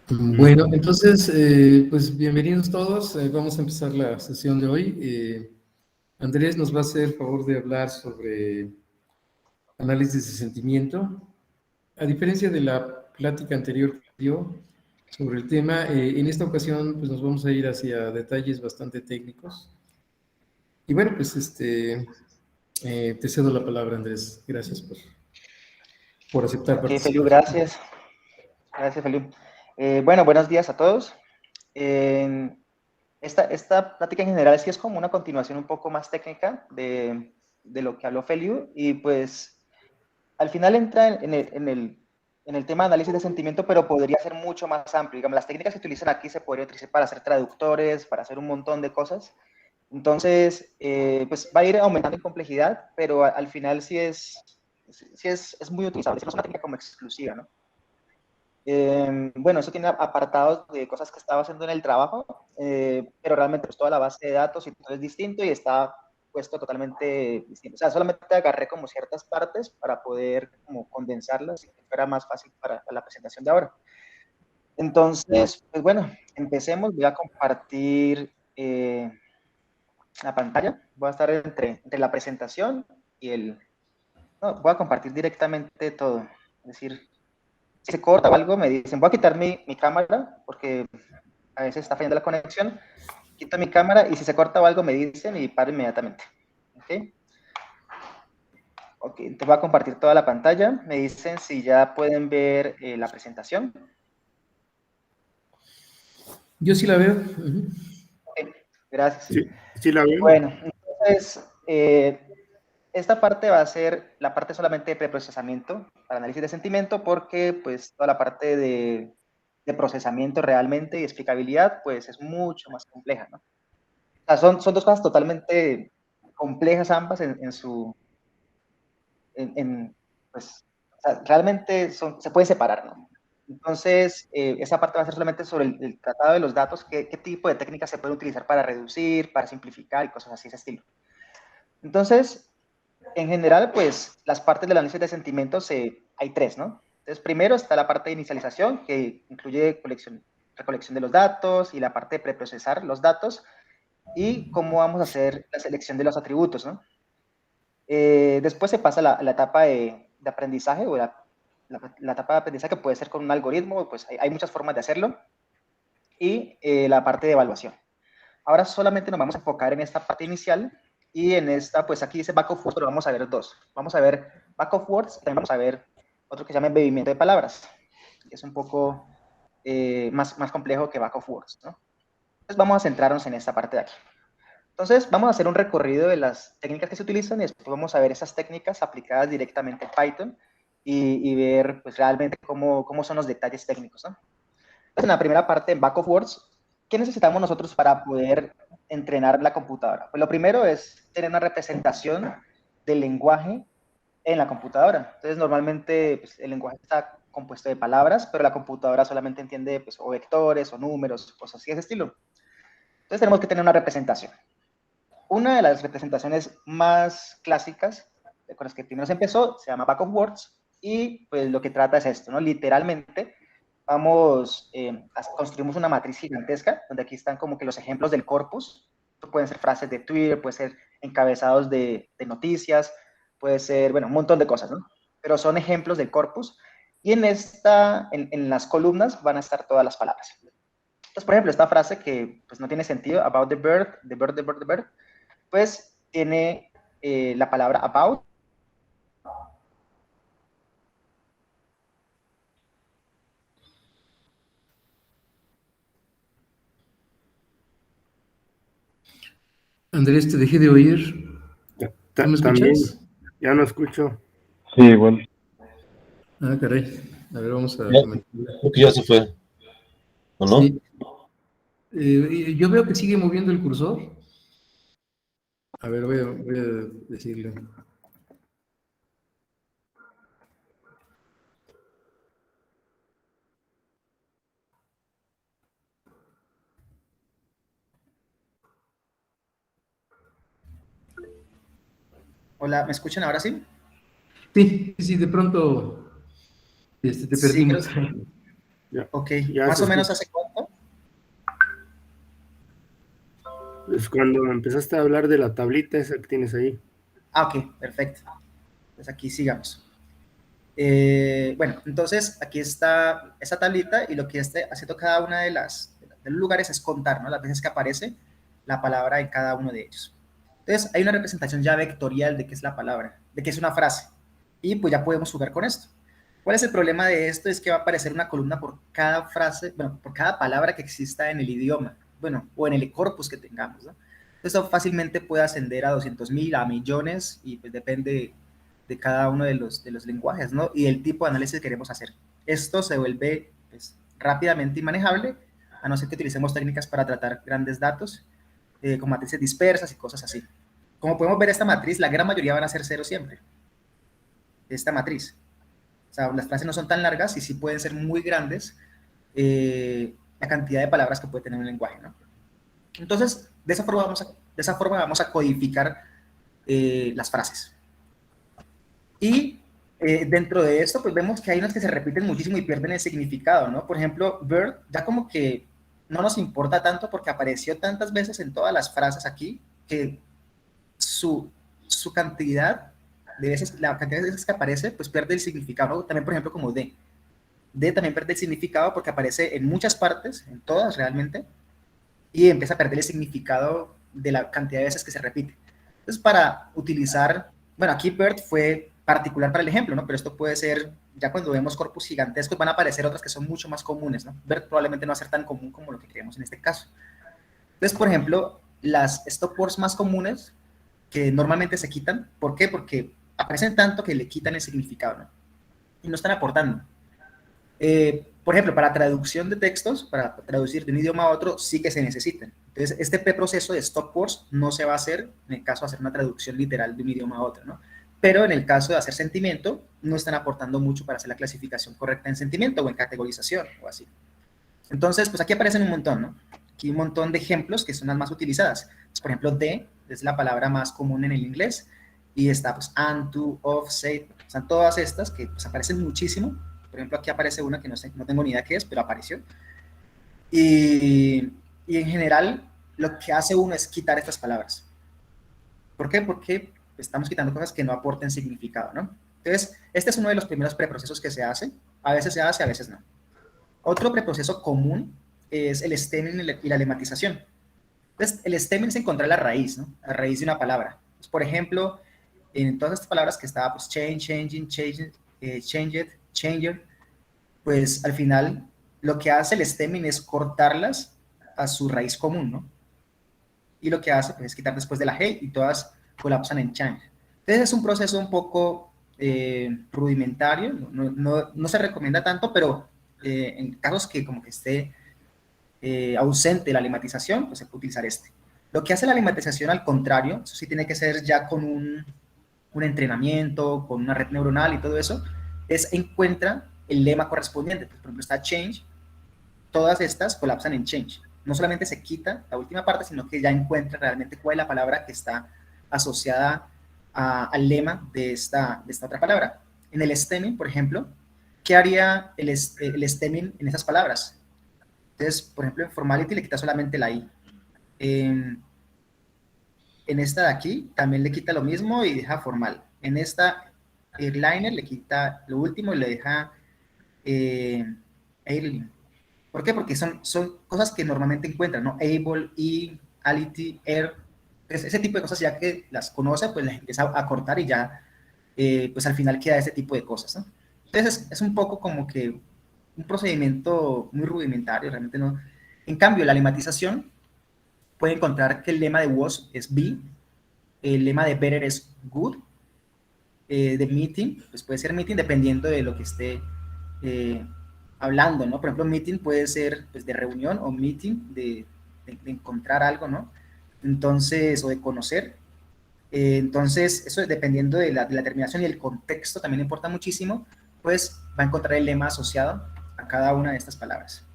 Bueno, entonces, pues bienvenidos todos. Vamos a empezar la sesión de hoy. Andrés nos va a hacer el favor de hablar sobre análisis de sentimiento. A diferencia de la plática anterior que dio sobre el tema, en esta ocasión pues nos vamos a ir hacia detalles bastante técnicos. Y bueno, pues te cedo la palabra, Andrés. Gracias por aceptar Ok, Feliu, participar. gracias. Gracias, Feliu. Bueno, buenos días a todos. Esta plática en general sí es como una continuación un poco más técnica de lo que habló Feliu, y pues al final entra en el tema de análisis de sentimiento, pero podría ser mucho más amplio. Digamos, las técnicas que utilizan aquí se podrían utilizar para hacer traductores, para hacer un montón de cosas. Entonces, pues va a ir aumentando en complejidad, pero al final sí es muy utilizable. No es una técnica como exclusiva, ¿no? Bueno, eso tiene apartados de cosas que estaba haciendo en el trabajo, pero realmente pues, toda la base de datos y todo es distinto y está puesto totalmente distinto. O sea, solamente agarré como ciertas partes para poder como condensarlas y que fuera más fácil para la presentación de ahora. Entonces, pues bueno, empecemos. Voy a compartir la pantalla. Voy a estar entre la presentación y el... No, voy a compartir directamente todo. Es decir, si se corta o algo, me dicen, voy a quitar mi cámara porque a veces está fallando la conexión. Quito mi cámara y si se corta o algo, me dicen y paro inmediatamente. ¿Ok? Ok, te voy a compartir toda la pantalla. Me dicen si ya pueden ver la presentación. Yo sí la veo. Ok, gracias. Sí, sí la veo. Bueno, entonces, esta parte va a ser la parte solamente de preprocesamiento para análisis de sentimiento, porque pues toda la parte de procesamiento realmente y explicabilidad pues es mucho más compleja, ¿no? O sea, son dos cosas totalmente complejas ambas pues, o sea, realmente se puede separar, ¿no? Entonces, esa parte va a ser solamente sobre el tratado de los datos, qué tipo de técnicas se puede utilizar para reducir, para simplificar y cosas así, ese estilo. Entonces, en general, pues, las partes del análisis de sentimientos hay tres, ¿no? Entonces, primero está la parte de inicialización, que incluye recolección de los datos y la parte de preprocesar los datos y cómo vamos a hacer la selección de los atributos, ¿no? Después se pasa a la etapa de aprendizaje o la etapa de aprendizaje que puede ser con un algoritmo, pues hay muchas formas de hacerlo, y la parte de evaluación. Ahora solamente nos vamos a enfocar en esta parte inicial, y en esta, pues aquí dice back of words, pero vamos a ver dos. Vamos a ver back of words, y también vamos a ver otro que se llama embebimiento de palabras, que es un poco más complejo que back of words, ¿no? Entonces vamos a centrarnos en esta parte de aquí. Entonces, vamos a hacer un recorrido de las técnicas que se utilizan y después vamos a ver esas técnicas aplicadas directamente en Python y ver pues, realmente cómo son los detalles técnicos, ¿no? Entonces, en la primera parte, en Back of Words, ¿qué necesitamos nosotros para poder entrenar la computadora? Pues lo primero es tener una representación del lenguaje en la computadora. Entonces, normalmente pues, el lenguaje está compuesto de palabras, pero la computadora solamente entiende pues, o vectores o números, cosas así de ese estilo. Entonces, tenemos que tener una representación. Una de las representaciones más clásicas con las que primero se empezó se llama Back of Words, y pues lo que trata es esto, ¿no? Literalmente construimos una matriz gigantesca donde aquí están como que los ejemplos del corpus. Esto pueden ser frases de Twitter, puede ser encabezados de noticias, puede ser, bueno, un montón de cosas, ¿no? Pero son ejemplos del corpus, y en las columnas van a estar todas las palabras. Entonces, por ejemplo, esta frase que pues no tiene sentido, about the bird, the bird, pues tiene la palabra about. Andrés, te dejé de oír. ¿Tú me También, escuchas? ya no escucho. Sí, bueno, Ah, caray. A ver, vamos a comentar. creo que ya se fue, ¿o no? Sí. Yo veo que sigue moviendo el cursor. A ver, voy a decirle. Hola, ¿me escuchan ahora sí? Sí, sí, de pronto te Sí, creo, perdimos. Ok, Ya más se o menos escucha. ¿hace cuánto? Es cuando empezaste a hablar de la tablita esa que tienes ahí. Ah, ok, perfecto. Pues aquí sigamos. Bueno, entonces aquí está esa tablita y lo que esté haciendo cada una de los lugares es contar, ¿no? Las veces que aparece la palabra en cada uno de ellos. Entonces hay una representación ya vectorial de qué es la palabra, de qué es una frase. Y pues ya podemos jugar con esto. ¿Cuál es el problema de esto? Es que va a aparecer una columna por cada frase, bueno, por cada palabra que exista en el idioma, bueno, o en el corpus que tengamos, ¿no? Esto fácilmente puede ascender a 200.000, a millones, y pues depende de cada uno de los lenguajes, ¿no? Y el tipo de análisis que queremos hacer. Esto se vuelve pues, rápidamente inmanejable, a no ser que utilicemos técnicas para tratar grandes datos, con matrices dispersas y cosas así. Como podemos ver esta matriz, la gran mayoría van a ser cero siempre. Esta matriz. O sea, las frases no son tan largas y sí pueden ser muy grandes la cantidad de palabras que puede tener un lenguaje, ¿no? Entonces, de esa forma vamos a codificar las frases. Y dentro de esto, pues vemos que hay unas que se repiten muchísimo y pierden el significado, ¿no? Por ejemplo, bird, ya como que no nos importa tanto porque apareció tantas veces en todas las frases aquí que su cantidad de veces, la cantidad de veces que aparece, pues pierde el significado, ¿no? También, por ejemplo, como de. De también pierde el significado porque aparece en muchas partes, en todas realmente, y empieza a perder el significado de la cantidad de veces que se repite. Entonces, para utilizar, bueno, aquí BERT fue particular para el ejemplo, ¿no? Pero esto puede ser, ya cuando vemos corpus gigantescos, van a aparecer otras que son mucho más comunes, ¿no? BERT probablemente no va a ser tan común como lo que creemos en este caso. Entonces, por ejemplo, las stop words más comunes que normalmente se quitan, ¿por qué? Porque aparecen tanto que le quitan el significado, ¿no? Y no están aportando. Por ejemplo, para traducción de textos, para traducir de un idioma a otro, sí que se necesitan. Entonces, este preproceso de stop words no se va a hacer en el caso de hacer una traducción literal de un idioma a otro, ¿no? Pero en el caso de hacer sentimiento, no están aportando mucho para hacer la clasificación correcta en sentimiento o en categorización o así. Entonces, pues aquí aparecen un montón, ¿no? Aquí un montón de ejemplos que son las más utilizadas. Por ejemplo, de es la palabra más común en el inglés y está pues and, to, of, say, están todas estas que pues aparecen muchísimo. Por ejemplo, aquí aparece una que no sé, no tengo ni idea qué es, pero apareció. Y en general, lo que hace uno es quitar estas palabras. ¿Por qué? Porque estamos quitando cosas que no aporten significado, ¿no? Entonces, este es uno de los primeros preprocesos que se hace. A veces se hace, a veces no. Otro preproceso común es el stemming y la lematización. Entonces, el stemming es encontrar la raíz, ¿no? La raíz de una palabra. Pues, por ejemplo, en todas estas palabras que estaba, pues, change, changing, changed, changed, changer, pues al final lo que hace el stemming es cortarlas a su raíz común, ¿no? Y lo que hace pues, es quitar después de la G y todas colapsan en change. Entonces es un proceso un poco rudimentario, no se recomienda tanto, pero en casos que como que esté ausente la lematización, pues se puede utilizar este. Lo que hace la lematización al contrario, eso sí tiene que ser ya con un entrenamiento, con una red neuronal y todo eso, es encuentra el lema correspondiente. Por ejemplo, está change, todas estas colapsan en change. No solamente se quita la última parte, sino que ya encuentra realmente cuál es la palabra que está asociada al lema de esta otra palabra. En el stemming, por ejemplo, ¿qué haría el stemming en esas palabras? Entonces, por ejemplo, en formality le quita solamente la I. En esta de aquí también le quita lo mismo y deja formal. En esta airliner le quita lo último y le deja airline. ¿Por qué? Porque son cosas que normalmente encuentran, ¿no? Able, E, ality, air. Entonces, ese tipo de cosas ya que las conoce, pues las empieza a cortar y ya, pues al final queda ese tipo de cosas, ¿no? Entonces, es un poco como que un procedimiento muy rudimentario, realmente no. En cambio, la lematización puede encontrar que el lema de was es be, el lema de better es good, de meeting, pues puede ser meeting dependiendo de lo que esté hablando, ¿no? Por ejemplo, meeting puede ser pues, de reunión o meeting de encontrar algo, ¿no? Entonces, o de conocer. Entonces, eso dependiendo de la terminación y el contexto también importa muchísimo, pues va a encontrar el lema asociado a cada una de estas palabras.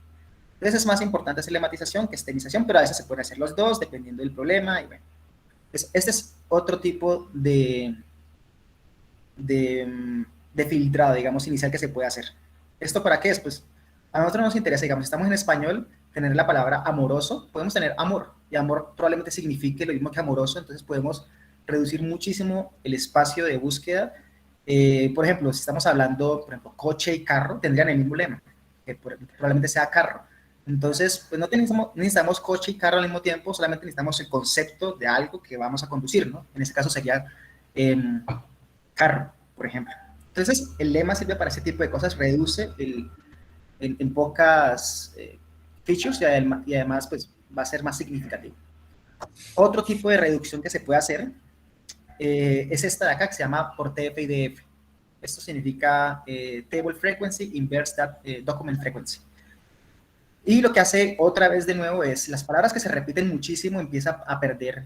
Entonces, es más importante hacer lematización que estemización, pero a veces se pueden hacer los dos dependiendo del problema. Y bueno, pues, este es otro tipo de filtrado, digamos, inicial que se puede hacer. ¿Esto para qué es? Pues A nosotros nos interesa, digamos, si estamos en español, tener la palabra amoroso, podemos tener amor, y amor probablemente signifique lo mismo que amoroso, entonces podemos reducir muchísimo el espacio de búsqueda. Por ejemplo, si estamos hablando, por ejemplo, coche y carro, tendrían el mismo lema, que probablemente sea carro. Entonces, pues no necesitamos coche y carro al mismo tiempo, solamente necesitamos el concepto de algo que vamos a conducir, ¿no? En este caso sería carro, por ejemplo. Entonces, el lema sirve para ese tipo de cosas, reduce en pocas features y además pues, va a ser más significativo. Otro tipo de reducción que se puede hacer es esta de acá, que se llama por TF-IDF. Esto significa Table Frequency Inverse Document Frequency. Y lo que hace otra vez de nuevo es, las palabras que se repiten muchísimo empiezan a perder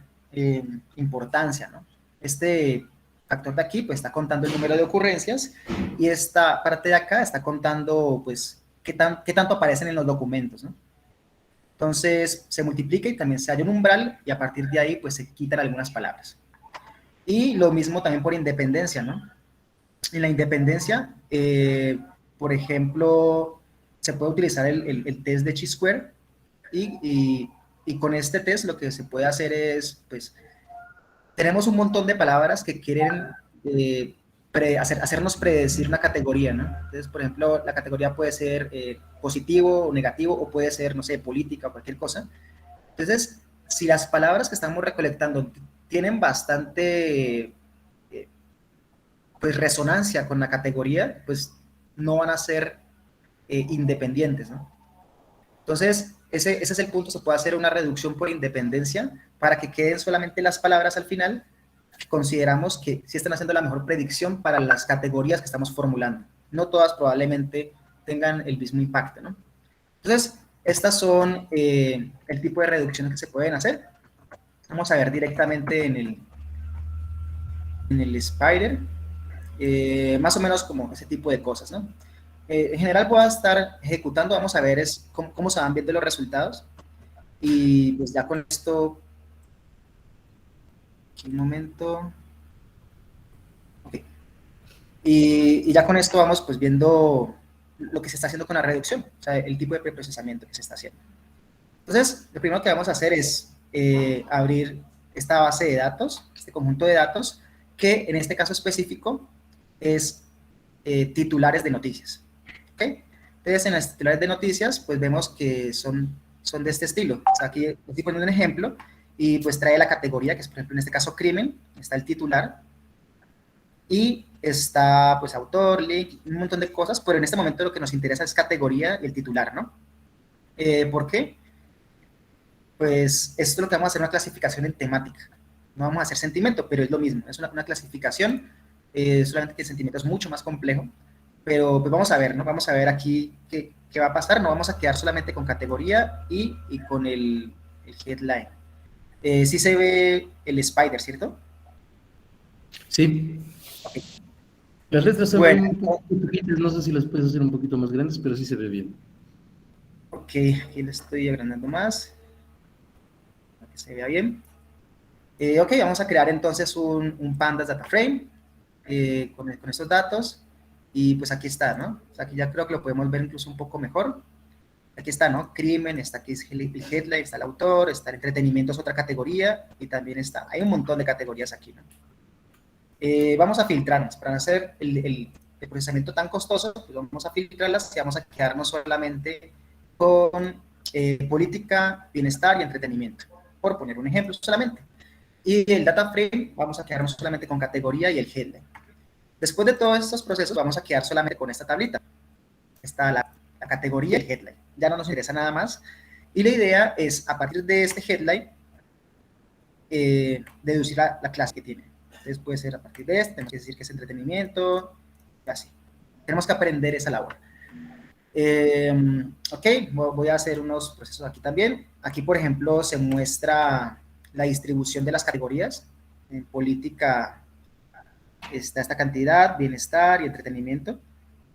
importancia, ¿no? Este factor de aquí pues está contando el número de ocurrencias y esta parte de acá está contando pues qué tanto aparecen en los documentos, ¿no? Entonces se multiplica y también se halla un umbral y a partir de ahí pues se quitan algunas palabras. Y lo mismo también por independencia, ¿no? En la independencia, por ejemplo, se puede utilizar el test de chi-square y con este test lo que se puede hacer es, pues, tenemos un montón de palabras que quieren hacernos predecir una categoría, ¿no? Entonces, por ejemplo, la categoría puede ser positivo o negativo o puede ser, no sé, política o cualquier cosa. Entonces, si las palabras que estamos recolectando tienen bastante pues resonancia con la categoría, pues no van a ser independientes, ¿no? Entonces, ese es el punto, se puede hacer una reducción por independencia para que queden solamente las palabras al final que consideramos que sí están haciendo la mejor predicción para las categorías que estamos formulando. No todas probablemente tengan el mismo impacto, ¿no? Entonces, estas son el tipo de reducciones que se pueden hacer. Vamos a ver directamente en el Spider. Más o menos como ese tipo de cosas, ¿no? En general voy a estar ejecutando, vamos a ver cómo se van viendo los resultados y pues ya con esto, un momento, okay. Y ya con esto vamos pues viendo lo que se está haciendo con la reducción, o sea, el tipo de preprocesamiento que se está haciendo. Entonces, lo primero que vamos a hacer es abrir esta base de datos, este conjunto de datos, que en este caso específico es titulares de noticias. ¿Okay? Entonces, en las titulares de noticias, pues vemos que son de este estilo. O sea, aquí estoy poniendo un ejemplo y pues trae la categoría, que es, por ejemplo, en este caso, crimen, está el titular y está, pues, autor, link, un montón de cosas, pero en este momento lo que nos interesa es categoría y el titular, ¿no? ¿Por qué? Pues esto es lo que vamos a hacer, una clasificación en temática. No vamos a hacer sentimiento, pero es lo mismo, es una clasificación, solamente que el sentimiento es mucho más complejo, pero pues vamos a ver, ¿no? Vamos a ver aquí qué va a pasar, no vamos a quedar solamente con categoría y con el headline. Sí se ve el spider, ¿cierto? Sí. Okay. Las letras son un poco pequeñas, no sé si las puedes hacer un poquito más grandes, pero sí se ve bien. Ok, aquí le estoy agrandando más, para que se vea bien. Ok, vamos a crear entonces un pandas data frame con estos datos. Y pues aquí está, ¿no? O sea, aquí ya creo que lo podemos ver incluso un poco mejor. Aquí está, ¿no? Crimen, está aquí el headline, está el autor, está el entretenimiento, es otra categoría, y también está, hay un montón de categorías aquí, ¿no? Vamos a filtrarlas, para no hacer el procesamiento tan costoso, pues vamos a filtrarlas y vamos a quedarnos solamente con política, bienestar y entretenimiento, por poner un ejemplo solamente. Y el data frame, vamos a quedarnos solamente con categoría y el headline. Después de todos estos procesos, vamos a quedar solamente con esta tablita. Está la categoría y el headline. Ya no nos interesa nada más. Y la idea es, a partir de este headline, deducir la clase que tiene. Entonces puede ser a partir de este, tenemos que decir que es entretenimiento, y así. Tenemos que aprender esa labor. Ok, voy a hacer unos procesos aquí también. Aquí, por ejemplo, se muestra la distribución de las categorías. En política está esta cantidad, bienestar y entretenimiento.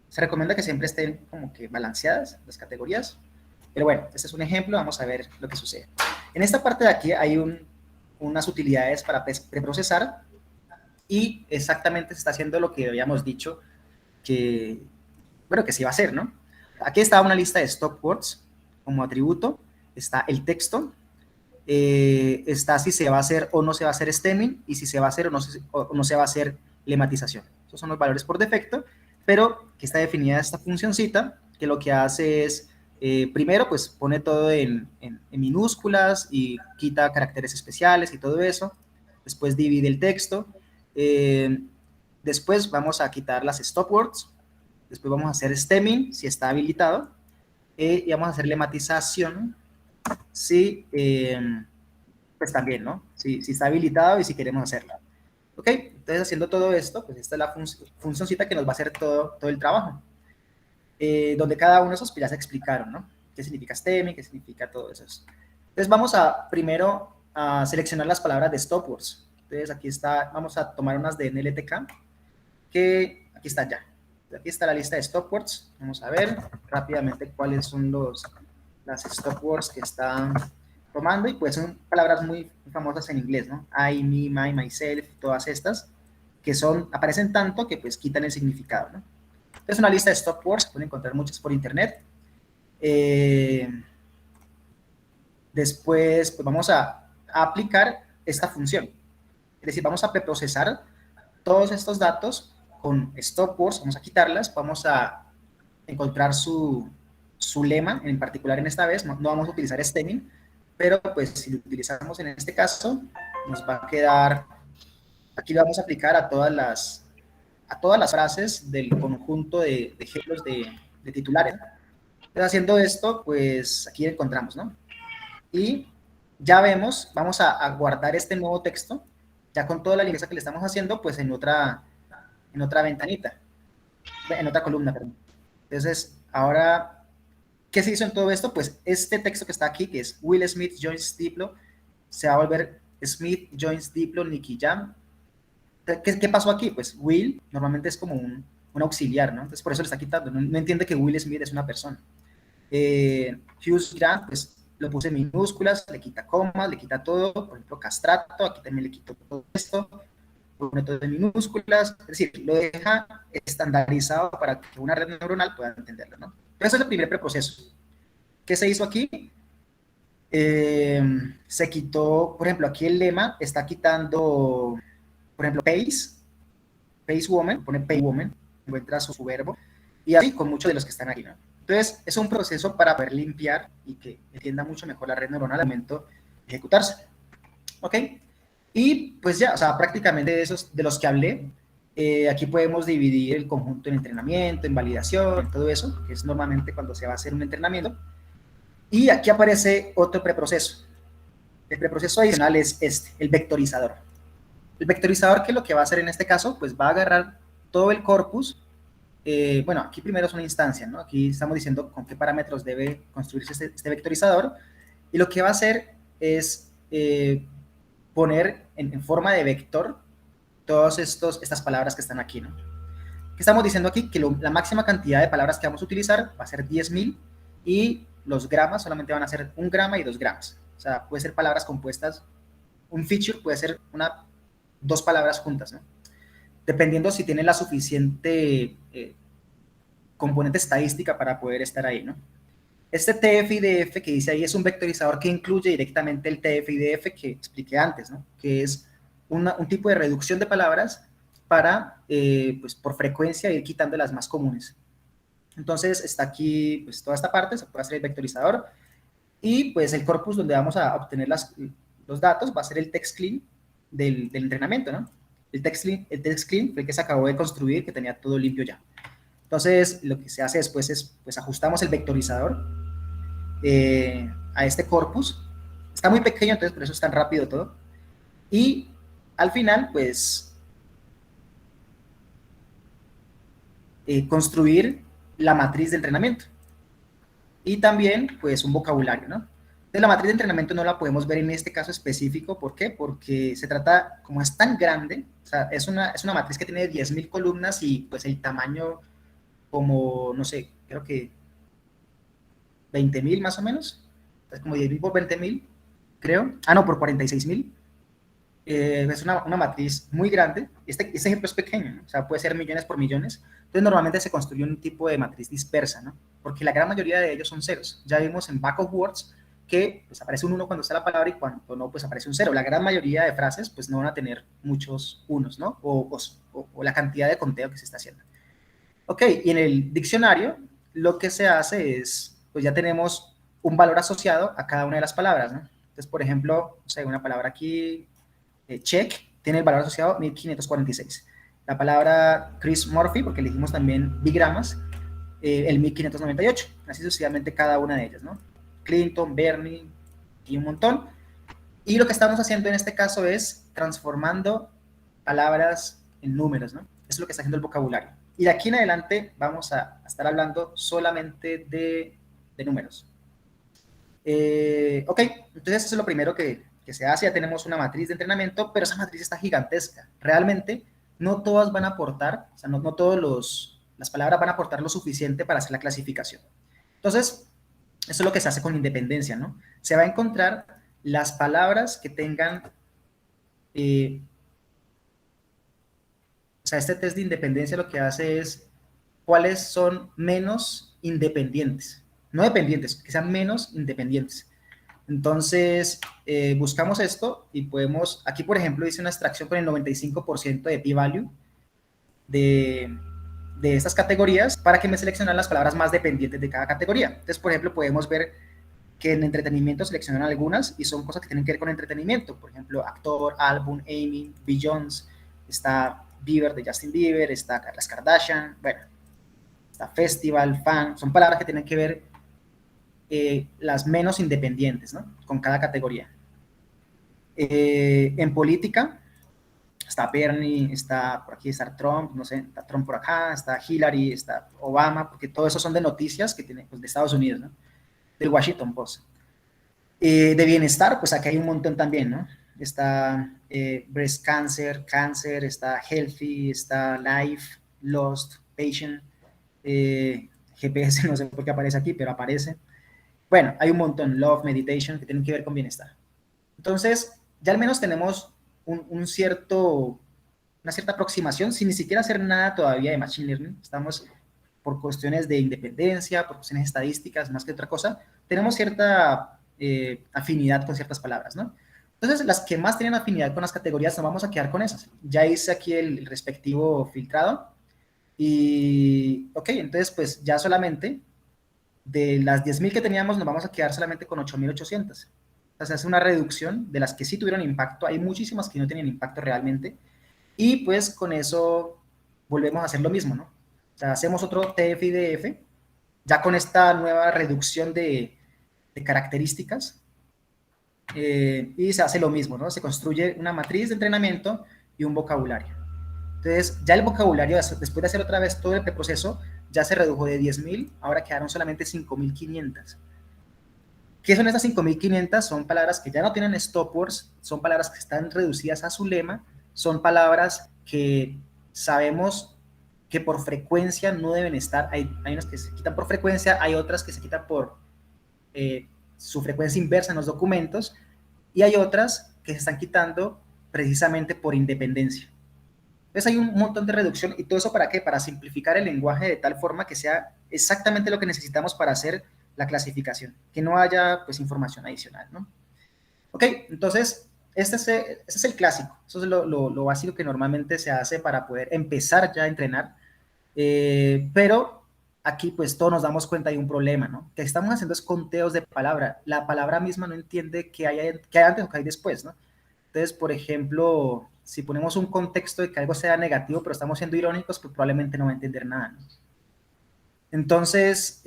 Se recomienda que siempre estén como que balanceadas las categorías. Pero bueno, este es un ejemplo, vamos a ver lo que sucede. En esta parte de aquí hay unas utilidades para preprocesar y exactamente se está haciendo lo que habíamos dicho que, bueno, que se iba a hacer, ¿no? aquí está una lista de stop words como atributo, está el texto, está si se va a hacer o no se va a hacer stemming, y si se va a hacer o no se va a hacer lematización. Esos son los valores por defecto, pero que está definida esta funcioncita, que lo que hace es, primero, pues pone todo en minúsculas y quita caracteres especiales y todo eso. Después divide el texto. Después vamos a quitar las stop words. Después vamos a hacer stemming, si está habilitado. Y vamos a hacer lematización, si, pues también, ¿no? Si está habilitado y si queremos hacerlo. ¿Ok? Entonces, haciendo todo esto, pues esta es la funcioncita que nos va a hacer todo el trabajo. Donde cada uno de esos pues ya se explicaron, ¿no? ¿Qué significa stemming? ¿Qué significa todo eso? Entonces, vamos primero a seleccionar las palabras de stop words. Entonces, aquí está, vamos a tomar unas de NLTK, que aquí están ya. Aquí está la lista de stop words. Vamos a ver rápidamente cuáles son las stop words que están tomando, y pues son palabras muy famosas en inglés, ¿no? I, me, my, myself, todas estas, que aparecen tanto que pues quitan el significado, ¿no? Es una lista de stop words, pueden encontrar muchas por internet. Después pues vamos a aplicar esta función. Es decir, vamos a preprocesar todos estos datos con stop words, vamos a quitarlas, vamos a encontrar su lema, en particular en esta vez, no vamos a utilizar stemming, pero pues si lo utilizamos en este caso, nos va a quedar, aquí lo vamos a aplicar a todas las frases del conjunto de ejemplos de titulares. Entonces, haciendo esto, pues aquí encontramos, ¿no? Y ya vemos, vamos a guardar este nuevo texto, ya con toda la limpieza que le estamos haciendo, pues en otra ventanita, en otra columna, perdón. Entonces, ahora, ¿qué se hizo en todo esto? Pues este texto que está aquí, que es Will Smith joins Diplo, se va a volver Smith joins Diplo Nicky Jam. ¿Qué pasó aquí? Pues Will normalmente es como un auxiliar, ¿no? Entonces por eso le está quitando, no entiende que Will Smith es una persona. Hughes Grant, pues lo puse en minúsculas, le quita comas, le quita todo, por ejemplo castrato, aquí también le quito todo esto, pone todo en minúsculas, es decir, lo deja estandarizado para que una red neuronal pueda entenderlo, ¿no? Ese es el primer preproceso. ¿Qué se hizo aquí? Se quitó, por ejemplo, aquí el lema está quitando, por ejemplo, Pace Woman, pone Pace Woman, encuentra su verbo, y así con muchos de los que están aquí, ¿no? Entonces, es un proceso para poder limpiar y que entienda mucho mejor la red neuronal al momento de ejecutarse. ¿Ok? Y pues ya, o sea, prácticamente de los que hablé, aquí podemos dividir el conjunto en entrenamiento, en validación, todo eso, que es normalmente cuando se va a hacer un entrenamiento. Y aquí aparece otro preproceso. El preproceso adicional es el vectorizador. El vectorizador, ¿qué es lo que va a hacer en este caso? Pues va a agarrar todo el corpus. Bueno, aquí primero es una instancia, ¿no? Aquí estamos diciendo con qué parámetros debe construirse este vectorizador. Y lo que va a hacer es poner en forma de vector todas estas palabras que están aquí, ¿no? ¿Qué estamos diciendo aquí? Que la máxima cantidad de palabras que vamos a utilizar va a ser 10.000 y los gramas solamente van a ser 1 grama y 2 gramas. O sea, puede ser palabras compuestas, un feature puede ser 2 palabras juntas, ¿no? Dependiendo si tiene la suficiente componente estadística para poder estar ahí, ¿no? Este TF-IDF que dice ahí es un vectorizador que incluye directamente el TF-IDF que expliqué antes, ¿no? Que es un tipo de reducción de palabras para, pues, por frecuencia ir quitando las más comunes. Entonces, está aquí, pues, toda esta parte, se puede hacer el vectorizador, y, pues, el corpus donde vamos a obtener los datos va a ser el text clean del entrenamiento, ¿no? El text clean fue el que se acabó de construir, que tenía todo limpio ya. Entonces, lo que se hace después es, pues, ajustamos el vectorizador a este corpus. Está muy pequeño, entonces por eso es tan rápido todo. Y al final, pues, construir la matriz de entrenamiento. Y también, pues, un vocabulario, ¿no? Entonces, la matriz de entrenamiento no la podemos ver en este caso específico. ¿Por qué? Porque se trata, como es tan grande, o sea, es una matriz que tiene 10.000 columnas y, pues, el tamaño como, no sé, creo que 20.000 más o menos. Es como 10.000 por 20.000, creo. Ah, no, por 46.000. es una matriz muy grande. Este ejemplo es pequeño, ¿no? O sea, puede ser millones por millones. Entonces, normalmente se construye un tipo de matriz dispersa, ¿no? Porque la gran mayoría de ellos son ceros. Ya vimos en Back of Words que pues, aparece un 1 cuando está la palabra y cuando no, pues aparece un 0. La gran mayoría de frases, pues no van a tener muchos unos, ¿no? O la cantidad de conteo que se está haciendo. Ok, y en el diccionario lo que se hace es, pues ya tenemos un valor asociado a cada una de las palabras, ¿no? Entonces, por ejemplo, o sea, una palabra aquí, check, tiene el valor asociado 1546. La palabra Chris Murphy, porque elegimos también bigramas, el 1598. Así sucesivamente cada una de ellas, ¿no? Clinton, Bernie y un montón. Y lo que estamos haciendo en este caso es transformando palabras en números, ¿no? Eso es lo que está haciendo el vocabulario. Y de aquí en adelante vamos a estar hablando solamente de números. Ok, entonces eso es lo primero que se hace. Ya tenemos una matriz de entrenamiento, pero esa matriz está gigantesca. Realmente no todas van a aportar, o sea, no todas las palabras van a aportar lo suficiente para hacer la clasificación. Entonces, eso es lo que se hace con independencia, ¿no? Se va a encontrar las palabras que tengan, o sea, este test de independencia lo que hace es cuáles son menos independientes, no dependientes, que sean menos independientes. Entonces, buscamos esto y podemos, aquí por ejemplo hice una extracción con el 95% de p-value de estas categorías para que me seleccionaran las palabras más dependientes de cada categoría. Entonces, por ejemplo, podemos ver que en entretenimiento seleccionan algunas y son cosas que tienen que ver con entretenimiento. Por ejemplo, actor, álbum, Amy, Beyoncé, está Bieber de Justin Bieber, está Las Kardashian, bueno, está festival, fan, son palabras que tienen que ver las menos independientes, ¿no? Con cada categoría. En política, está Bernie, está por aquí, está Trump, no sé, está Trump por acá, está Hillary, está Obama, porque todo eso son de noticias que tienen, pues, de Estados Unidos, ¿no? Del Washington Post. De bienestar, pues aquí hay un montón también, ¿no? Está breast cancer, cáncer, está healthy, está life, lost, patient, GPS, no sé por qué aparece aquí, pero aparece. Bueno, hay un montón, love, meditation, que tienen que ver con bienestar. Entonces, ya al menos tenemos una cierta aproximación, sin ni siquiera hacer nada todavía de Machine Learning. Estamos por cuestiones de independencia, por cuestiones estadísticas, más que otra cosa, tenemos cierta afinidad con ciertas palabras, ¿no? Entonces, las que más tienen afinidad con las categorías, nos vamos a quedar con esas. Ya hice aquí el respectivo filtrado. Y, ok, entonces, pues ya solamente de las 10.000 que teníamos, nos vamos a quedar solamente con 8.800. O sea, es una reducción de las que sí tuvieron impacto. Hay muchísimas que no tienen impacto realmente. Y pues con eso volvemos a hacer lo mismo, ¿no? O sea, hacemos otro TF-IDF, ya con esta nueva reducción de características, y se hace lo mismo, ¿no? Se construye una matriz de entrenamiento y un vocabulario. Entonces, ya el vocabulario, después de hacer otra vez todo el preproceso, ya se redujo de 10.000, ahora quedaron solamente 5.500. ¿Qué son estas 5.500? Son palabras que ya no tienen stop words, son palabras que están reducidas a su lema, son palabras que sabemos que por frecuencia no deben estar. Hay unas que se quitan por frecuencia, hay otras que se quitan por su frecuencia inversa en los documentos, y hay otras que se están quitando precisamente por independencia. Entonces hay un montón de reducción, y todo eso ¿para qué? Para simplificar el lenguaje de tal forma que sea exactamente lo que necesitamos para hacer la clasificación, que no haya pues información adicional, ¿no? Ok, entonces este es el clásico, eso es lo básico que normalmente se hace para poder empezar ya a entrenar, pero aquí pues todos nos damos cuenta de un problema, ¿no? Que estamos haciendo es conteos de palabra, la palabra misma no entiende qué hay antes o qué hay después, ¿no? Entonces, por ejemplo, si ponemos un contexto de que algo sea negativo, pero estamos siendo irónicos, pues probablemente no va a entender nada, ¿no? Entonces,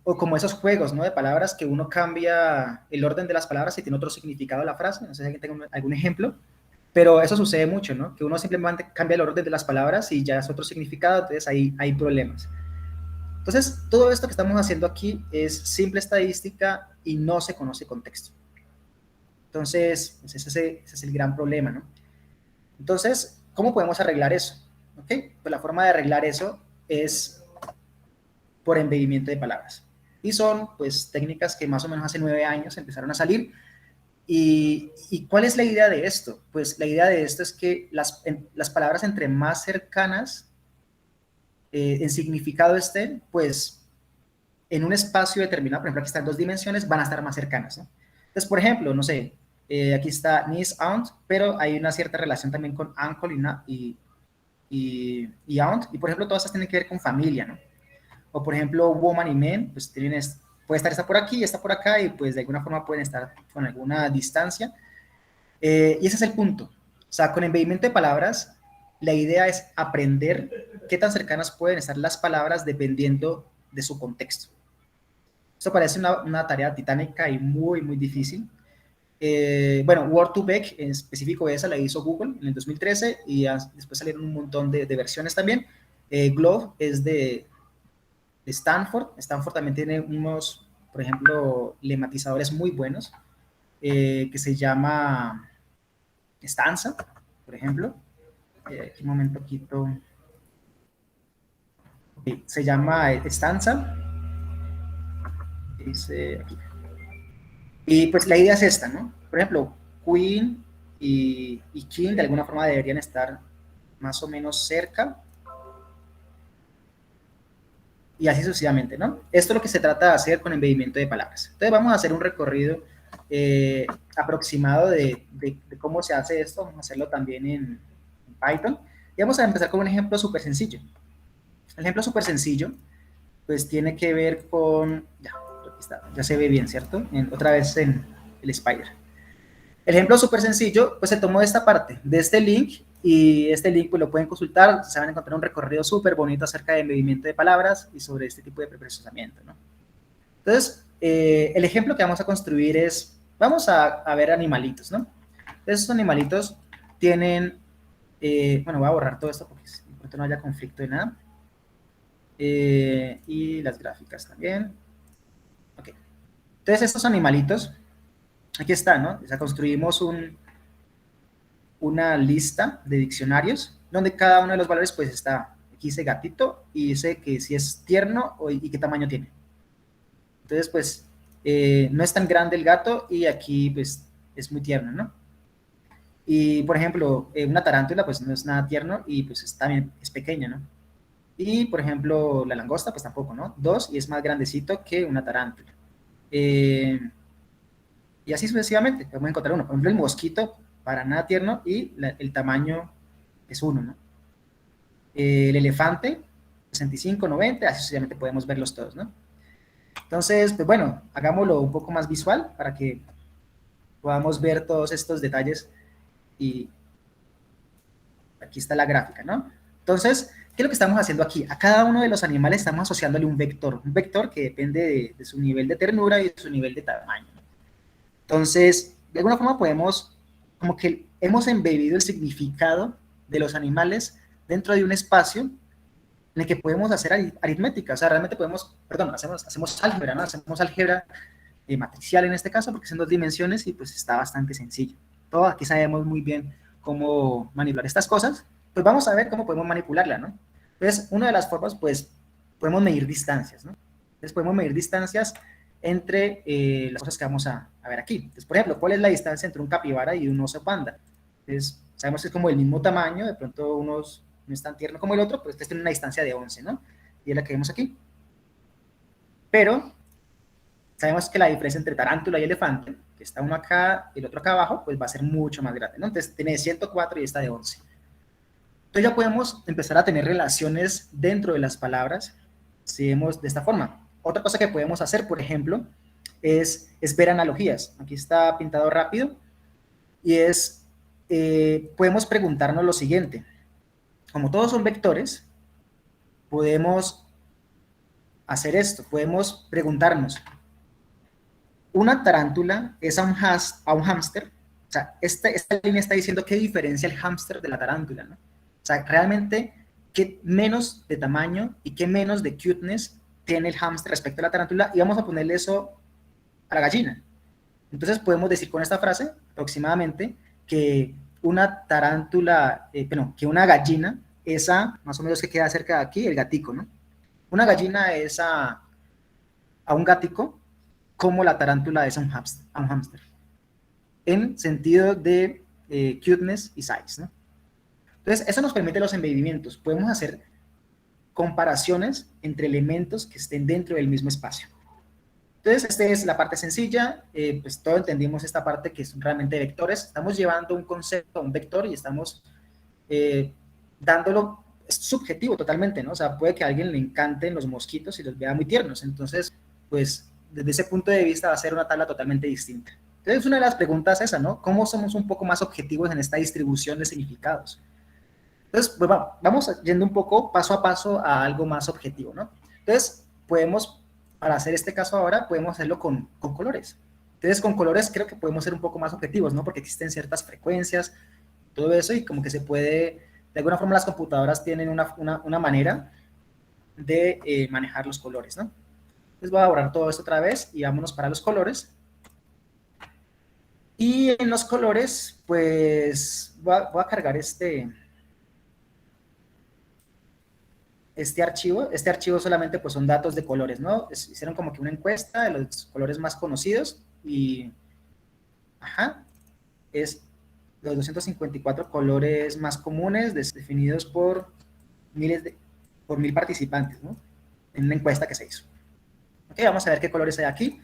o como esos juegos, ¿no? De palabras que uno cambia el orden de las palabras y tiene otro significado la frase. No sé si alguien tenga algún ejemplo, pero eso sucede mucho, ¿no? Que uno simplemente cambia el orden de las palabras y ya es otro significado, entonces ahí hay problemas. Entonces, todo esto que estamos haciendo aquí es simple estadística y no se conoce contexto. Entonces, pues ese es el gran problema, ¿no? Entonces, ¿cómo podemos arreglar eso? ¿Ok? Pues la forma de arreglar eso es por embebimiento de palabras. Y son, pues, técnicas que más o menos hace 9 años empezaron a salir. ¿Y cuál es la idea de esto? Pues la idea de esto es que las palabras entre más cercanas en significado estén, pues en un espacio determinado, por ejemplo, aquí están 2 dimensiones, van a estar más cercanas, ¿no? Entonces, por ejemplo, no sé, aquí está niece, aunt, pero hay una cierta relación también con uncle y aunt, y por ejemplo, todas estas tienen que ver con familia, ¿no? O por ejemplo, woman y men, pues puede estar esta por aquí y esta por acá, y pues de alguna forma pueden estar con alguna distancia. Y ese es el punto. O sea, con embellimiento de palabras, la idea es aprender qué tan cercanas pueden estar las palabras dependiendo de su contexto. Esto parece una tarea titánica y muy, muy difícil. Bueno, Word2Vec en específico esa la hizo Google en el 2013 y después salieron un montón de versiones también. Glove es de Stanford. Stanford también tiene unos, por ejemplo, lematizadores muy buenos que se llama Stanza, por ejemplo. Aquí un momento quito. Okay, se llama Stanza. Dice aquí. Y pues la idea es esta, ¿no? Por ejemplo, Queen y King de alguna forma deberían estar más o menos cerca. Y así sucesivamente, ¿no? Esto es lo que se trata de hacer con embellimiento de palabras. Entonces vamos a hacer un recorrido aproximado de cómo se hace esto. Vamos a hacerlo también en Python. Y vamos a empezar con un ejemplo súper sencillo. El ejemplo súper sencillo, pues tiene que ver con... Aquí está, ya se ve bien, ¿cierto? Otra vez en el Spider. El ejemplo súper sencillo, pues se tomó de esta parte, de este link, y este link pues lo pueden consultar, se van a encontrar un recorrido súper bonito acerca del movimiento de palabras y sobre este tipo de preprocesamiento, ¿no? Entonces, el ejemplo que vamos a construir es, vamos a ver animalitos, ¿no? Esos animalitos tienen, bueno, voy a borrar todo esto porque no haya conflicto de nada. Y las gráficas también. Ok. Entonces, estos animalitos, aquí está, ¿no? O sea, construimos una lista de diccionarios donde cada uno de los valores pues está, aquí dice gatito y dice que si es tierno y qué tamaño tiene. Entonces pues no es tan grande el gato y aquí pues es muy tierno, ¿no? Y por ejemplo una tarántula pues no es nada tierno y pues también es pequeño, ¿no? Y por ejemplo la langosta pues tampoco, ¿no? 2 y es más grandecito que una tarántula. Y así sucesivamente, podemos encontrar uno. Por ejemplo, el mosquito, para nada tierno, y el tamaño es 1, ¿no? El elefante, 65, 90, así sucesivamente podemos verlos todos, ¿no? Entonces, pues bueno, hagámoslo un poco más visual para que podamos ver todos estos detalles. Y aquí está la gráfica, ¿no? Entonces, ¿qué es lo que estamos haciendo aquí? A cada uno de los animales estamos asociándole un vector que depende de su nivel de ternura y de su nivel de tamaño. Entonces, de alguna forma podemos, como que hemos embebido el significado de los animales dentro de un espacio en el que podemos hacer aritmética, o sea, realmente podemos, perdón, hacemos álgebra, ¿no? Hacemos álgebra matricial en este caso, porque son 2 dimensiones y pues está bastante sencillo. Todos aquí sabemos muy bien cómo manipular estas cosas, pues vamos a ver cómo podemos manipularla, ¿no? Entonces, una de las formas, pues, podemos medir distancias, ¿no? Entonces, podemos medir distancias entre las cosas que vamos a ver aquí. Entonces, por ejemplo, ¿cuál es la distancia entre un capibara y un oso panda? Entonces, sabemos que es como el mismo tamaño, de pronto unos no es tan tierno como el otro, pues este tiene una distancia de 11, ¿no? Y es la que vemos aquí. Pero sabemos que la diferencia entre tarántula y elefante, que está uno acá y el otro acá abajo, pues va a ser mucho más grande, ¿no? Entonces tiene 104 y esta de 11. Entonces ya podemos empezar a tener relaciones dentro de las palabras si vemos de esta forma. Otra cosa que podemos hacer, por ejemplo, es ver analogías. Aquí está pintado rápido y es, podemos preguntarnos lo siguiente. Como todos son vectores, podemos hacer esto, podemos preguntarnos, ¿una tarántula es a un hámster? O sea, esta línea está diciendo qué diferencia el hámster de la tarántula, ¿no? O sea, realmente, qué menos de tamaño y qué menos de cuteness tiene el hámster respecto a la tarántula, y vamos a ponerle eso a la gallina. Entonces podemos decir con esta frase, aproximadamente, que una tarántula, que una gallina es a, más o menos que queda cerca de aquí, el gatico, ¿no? Una gallina es a un gatico como la tarántula es a un hámster. en sentido de cuteness y size, ¿no? Entonces, eso nos permite los embebimientos. Podemos hacer comparaciones entre elementos que estén dentro del mismo espacio. Entonces, esta es la parte sencilla, pues todos entendimos esta parte que es realmente vectores. Estamos llevando un concepto a un vector y estamos dándolo, es subjetivo totalmente, ¿no? O sea, puede que a alguien le encanten los mosquitos y los vea muy tiernos. Entonces, pues, desde ese punto de vista va a ser una tabla totalmente distinta. Entonces, una de las preguntas es esa, ¿no? ¿Cómo somos un poco más objetivos en esta distribución de significados? Entonces, pues vamos yendo un poco paso a paso a algo más objetivo, ¿no? Entonces, podemos, para hacer este caso ahora, podemos hacerlo con colores. Entonces, con colores creo que podemos ser un poco más objetivos, ¿no? Porque existen ciertas frecuencias, todo eso, y como que se puede, de alguna forma las computadoras tienen una manera de manejar los colores, ¿no? Entonces voy a borrar todo esto otra vez y vámonos para los colores. Y en los colores, pues, voy a cargar este archivo. Este archivo solamente pues son datos de colores, ¿no? Hicieron como que una encuesta de los colores más conocidos y, es los 254 colores más comunes definidos por por 1000 participantes, ¿no? En una encuesta que se hizo. Ok, vamos a ver qué colores hay aquí.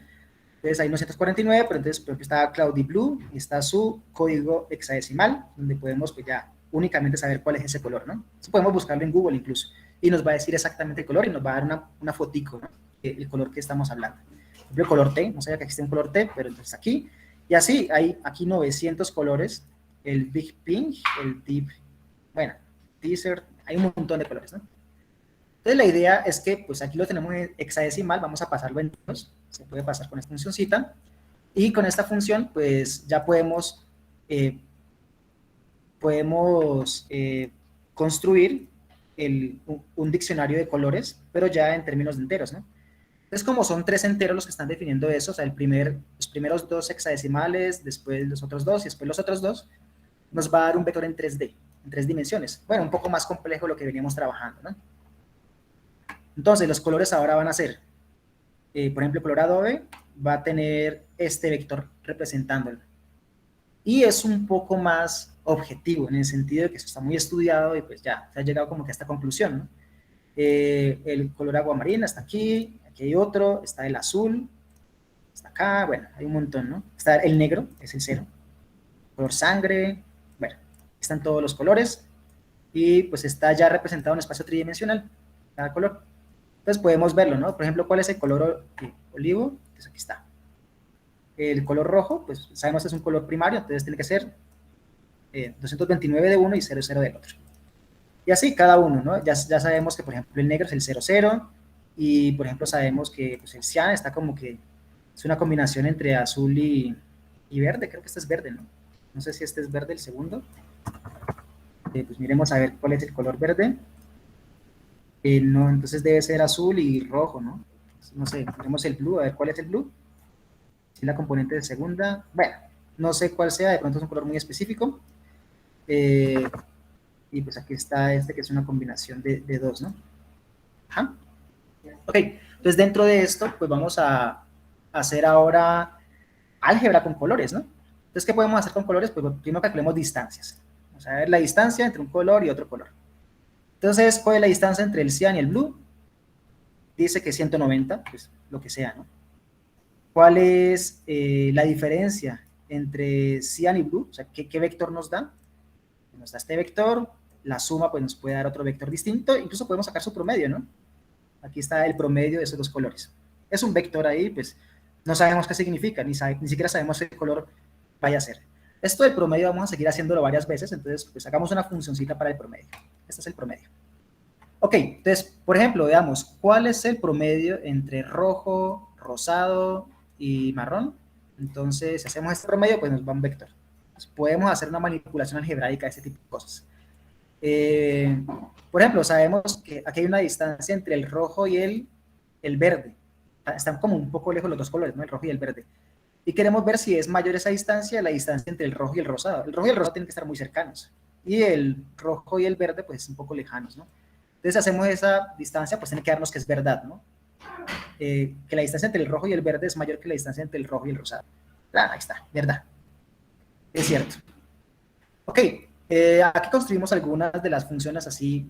Entonces hay 949, pero entonces por ejemplo, está Cloudy Blue y está su código hexadecimal, donde podemos pues ya únicamente saber cuál es ese color, ¿no? Entonces, podemos buscarlo en Google incluso, y nos va a decir exactamente el color y nos va a dar una fotico, ¿no? El color que estamos hablando. Por ejemplo, el color T, no sabía que existe un color T, pero entonces aquí, y así hay aquí 900 colores, el Big Pink, el Deep, bueno, Desert, hay un montón de colores, ¿no? Entonces la idea es que, pues aquí lo tenemos en hexadecimal, vamos a pasarlo en números, se puede pasar con esta funcióncita, y con esta función, pues ya podemos construir un diccionario de colores, pero ya en términos de enteros, ¿no? Entonces, como son 3 enteros los que están definiendo eso, o sea, los primeros 2 hexadecimales, después los otros 2 y después los otros 2, nos va a dar un vector en 3D, en 3 dimensiones. Bueno, un poco más complejo lo que veníamos trabajando, ¿no? Entonces, los colores ahora van a ser, por ejemplo, el color adobe va a tener este vector representándolo. Y es un poco más objetivo, en el sentido de que eso está muy estudiado y pues ya se ha llegado como que a esta conclusión, ¿no? El color agua marina está aquí hay otro, está el azul, está acá, bueno, hay un montón, ¿no? Está el negro, es el 0, color sangre, bueno, están todos los colores y pues está ya representado en espacio tridimensional, cada color. Entonces podemos verlo, ¿no? Por ejemplo, ¿cuál es el color olivo? Pues aquí está. El color rojo, pues sabemos que es un color primario, entonces tiene que ser 229 de uno y 00 del otro. Y así cada uno, ¿no? Ya sabemos que, por ejemplo, el negro es el 00 y, por ejemplo, sabemos que pues, el cian está como que es una combinación entre azul y verde. Creo que este es verde, ¿no? No sé si este es verde el segundo. Pues miremos a ver cuál es el color verde. No, entonces debe ser azul y rojo, ¿no? No sé, miremos el blue, a ver cuál es el blue. Si la componente de segunda, bueno, no sé cuál sea, de pronto es un color muy específico. Y pues aquí está este que es una combinación de dos, ¿no? Ajá. Ok, entonces dentro de esto, pues vamos a hacer ahora álgebra con colores, ¿no? Entonces, ¿qué podemos hacer con colores? Pues primero calculemos distancias. Vamos a ver la distancia entre un color y otro color. Entonces, ¿cuál es la distancia entre el cian y el blue? Dice que 190, pues lo que sea, ¿no? ¿Cuál es la diferencia entre cian y blue? O sea, ¿qué vector nos da? Nos da este vector, la suma pues nos puede dar otro vector distinto, incluso podemos sacar su promedio, ¿no? Aquí está el promedio de esos dos colores. Es un vector ahí, pues no sabemos qué significa, ni siquiera sabemos qué color vaya a ser. Esto del promedio vamos a seguir haciéndolo varias veces, entonces pues sacamos una funcioncita para el promedio. Este es el promedio. Ok, entonces, por ejemplo, veamos, ¿cuál es el promedio entre rojo, rosado y marrón? Entonces, si hacemos este promedio, pues nos va un vector. Entonces, podemos hacer una manipulación algebraica de ese tipo de cosas. Por ejemplo, sabemos que aquí hay una distancia entre el rojo y el verde. Están como un poco lejos los dos colores, ¿no? El rojo y el verde. Y queremos ver si es mayor esa distancia, la distancia entre el rojo y el rosado. El rojo y el rosado tienen que estar muy cercanos. Y el rojo y el verde, pues, un poco lejanos, ¿no? Entonces hacemos esa distancia, pues tiene que darnos que es verdad, ¿no? Que la distancia entre el rojo y el verde es mayor que la distancia entre el rojo y el rosado. Ah, ahí está, verdad. Es cierto. Ok, aquí construimos algunas de las funciones así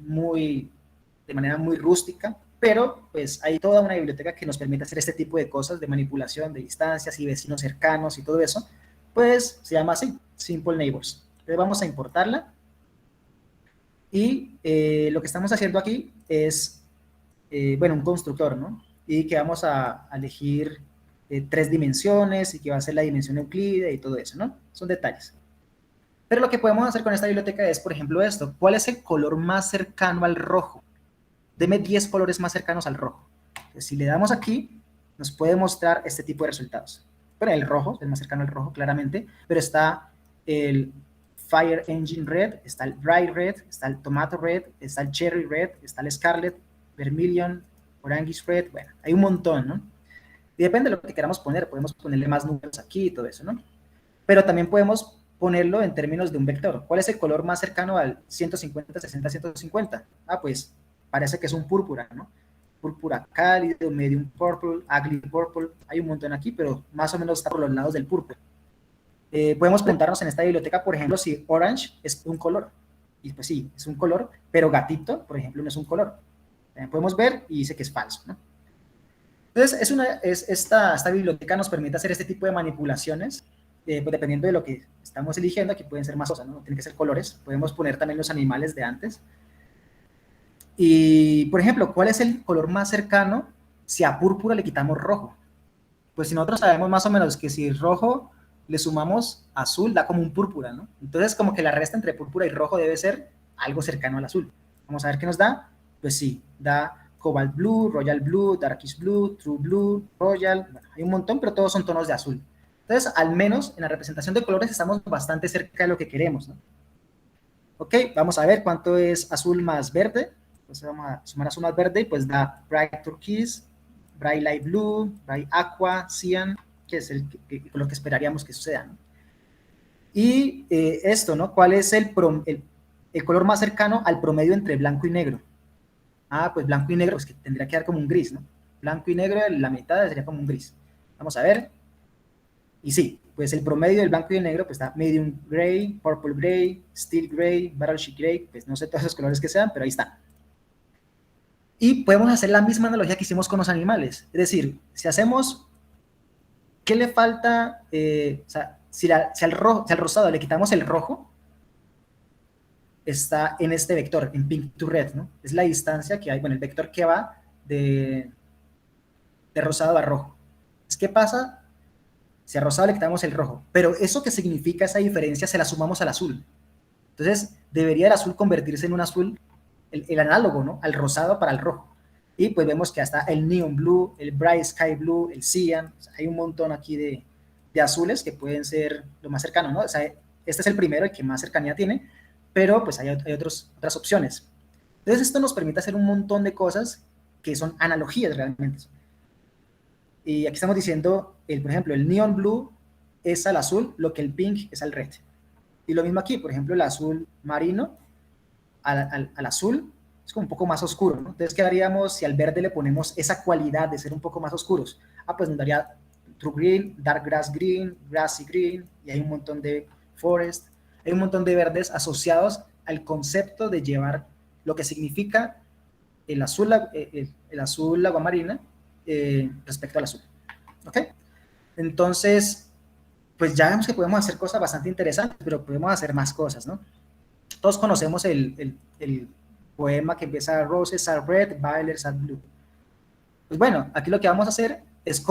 de manera muy rústica, pero pues hay toda una biblioteca que nos permite hacer este tipo de cosas de manipulación de distancias y vecinos cercanos y todo eso, pues se llama así, Simple Neighbors. Entonces vamos a importarla y lo que estamos haciendo aquí es, bueno, un constructor, ¿no? Y que vamos a elegir 3 dimensiones y que va a ser la dimensión euclídea y todo eso, ¿no? Son detalles. Pero lo que podemos hacer con esta biblioteca es, por ejemplo, esto. ¿Cuál es el color más cercano al rojo? Deme 10 colores más cercanos al rojo. Entonces, si le damos aquí, nos puede mostrar este tipo de resultados. Bueno, el rojo, el más cercano al rojo, claramente, pero está el Fire Engine Red, está el Bright Red, está el Tomato Red, está el Cherry Red, está el Scarlet, Vermilion, Orange Red, bueno, hay un montón, ¿no? Y depende de lo que queramos poner, podemos ponerle más números aquí y todo eso, ¿no? Pero también podemos ponerlo en términos de un vector. ¿Cuál es el color más cercano al 150, 60, 150? Ah, pues parece que es un púrpura, ¿no? Púrpura cálido, medium purple, ugly purple, hay un montón aquí, pero más o menos está por los lados del púrpura. Podemos preguntarnos en esta biblioteca, por ejemplo, si orange es un color. Y pues sí, es un color, pero gatito, por ejemplo, no es un color. Podemos ver y dice que es falso, ¿no? Entonces, esta biblioteca nos permite hacer este tipo de manipulaciones, pues dependiendo de lo que estamos eligiendo. Aquí pueden ser más cosas, ¿no? Tienen que ser colores. Podemos poner también los animales de antes. Y, por ejemplo, ¿cuál es el color más cercano si a púrpura le quitamos rojo? Pues si nosotros sabemos más o menos que si rojo le sumamos azul, da como un púrpura, ¿no? Entonces, como que la resta entre púrpura y rojo debe ser algo cercano al azul. Vamos a ver qué nos da. Pues sí, da Cobalt Blue, Royal Blue, Darkish Blue, True Blue, Royal. Bueno, hay un montón, pero todos son tonos de azul. Entonces, al menos en la representación de colores estamos bastante cerca de lo que queremos, ¿no? Ok, vamos a ver cuánto es azul más verde. Entonces vamos a sumar azul más verde y pues da Bright Turquoise, Bright Light Blue, Bright Aqua, Cyan, que es lo que esperaríamos que suceda, ¿no? Y esto, ¿no? ¿Cuál es el color más cercano al promedio entre blanco y negro? Ah, pues blanco y negro, pues que tendría que dar como un gris, ¿no? Blanco y negro, la mitad sería como un gris. Vamos a ver. Y sí, pues el promedio del blanco y el negro, pues está medium gray, purple gray, steel gray, battleship gray, pues no sé todos esos colores que sean, pero ahí está. Y podemos hacer la misma analogía que hicimos con los animales. Es decir, si hacemos, ¿qué le falta? O sea, si al rosado le quitamos el rojo, está en este vector, en pink to red, ¿no? Es la distancia que hay, bueno, el vector que va de rosado a rojo. ¿Qué pasa si a rosado le quitamos el rojo? Pero eso que significa esa diferencia se la sumamos al azul. Entonces, debería el azul convertirse en un azul, el análogo, ¿no? Al rosado para el rojo. Y pues vemos que hasta el neon blue, el bright sky blue, el cyan, o sea, hay un montón aquí de azules que pueden ser lo más cercano, ¿no? O sea, este es el primero, el que más cercanía tiene, pero pues hay otras opciones. Entonces esto nos permite hacer un montón de cosas que son analogías realmente. Y aquí estamos diciendo, por ejemplo, el neon blue es al azul lo que el pink es al red. Y lo mismo aquí, por ejemplo, el azul marino al azul es como un poco más oscuro, ¿no? Entonces, ¿qué haríamos si al verde le ponemos esa cualidad de ser un poco más oscuros? Ah, pues nos daría true green, dark grass green, grassy green, y hay un montón de forest, hay un montón de verdes asociados al concepto de llevar lo que significa el azul agua marina respecto al azul. ¿Ok? Entonces, pues ya vemos que podemos hacer cosas bastante interesantes, pero podemos hacer más cosas, ¿no? Todos conocemos el poema que empieza Roses are red, violets are blue. Pues bueno, aquí lo que vamos a hacer es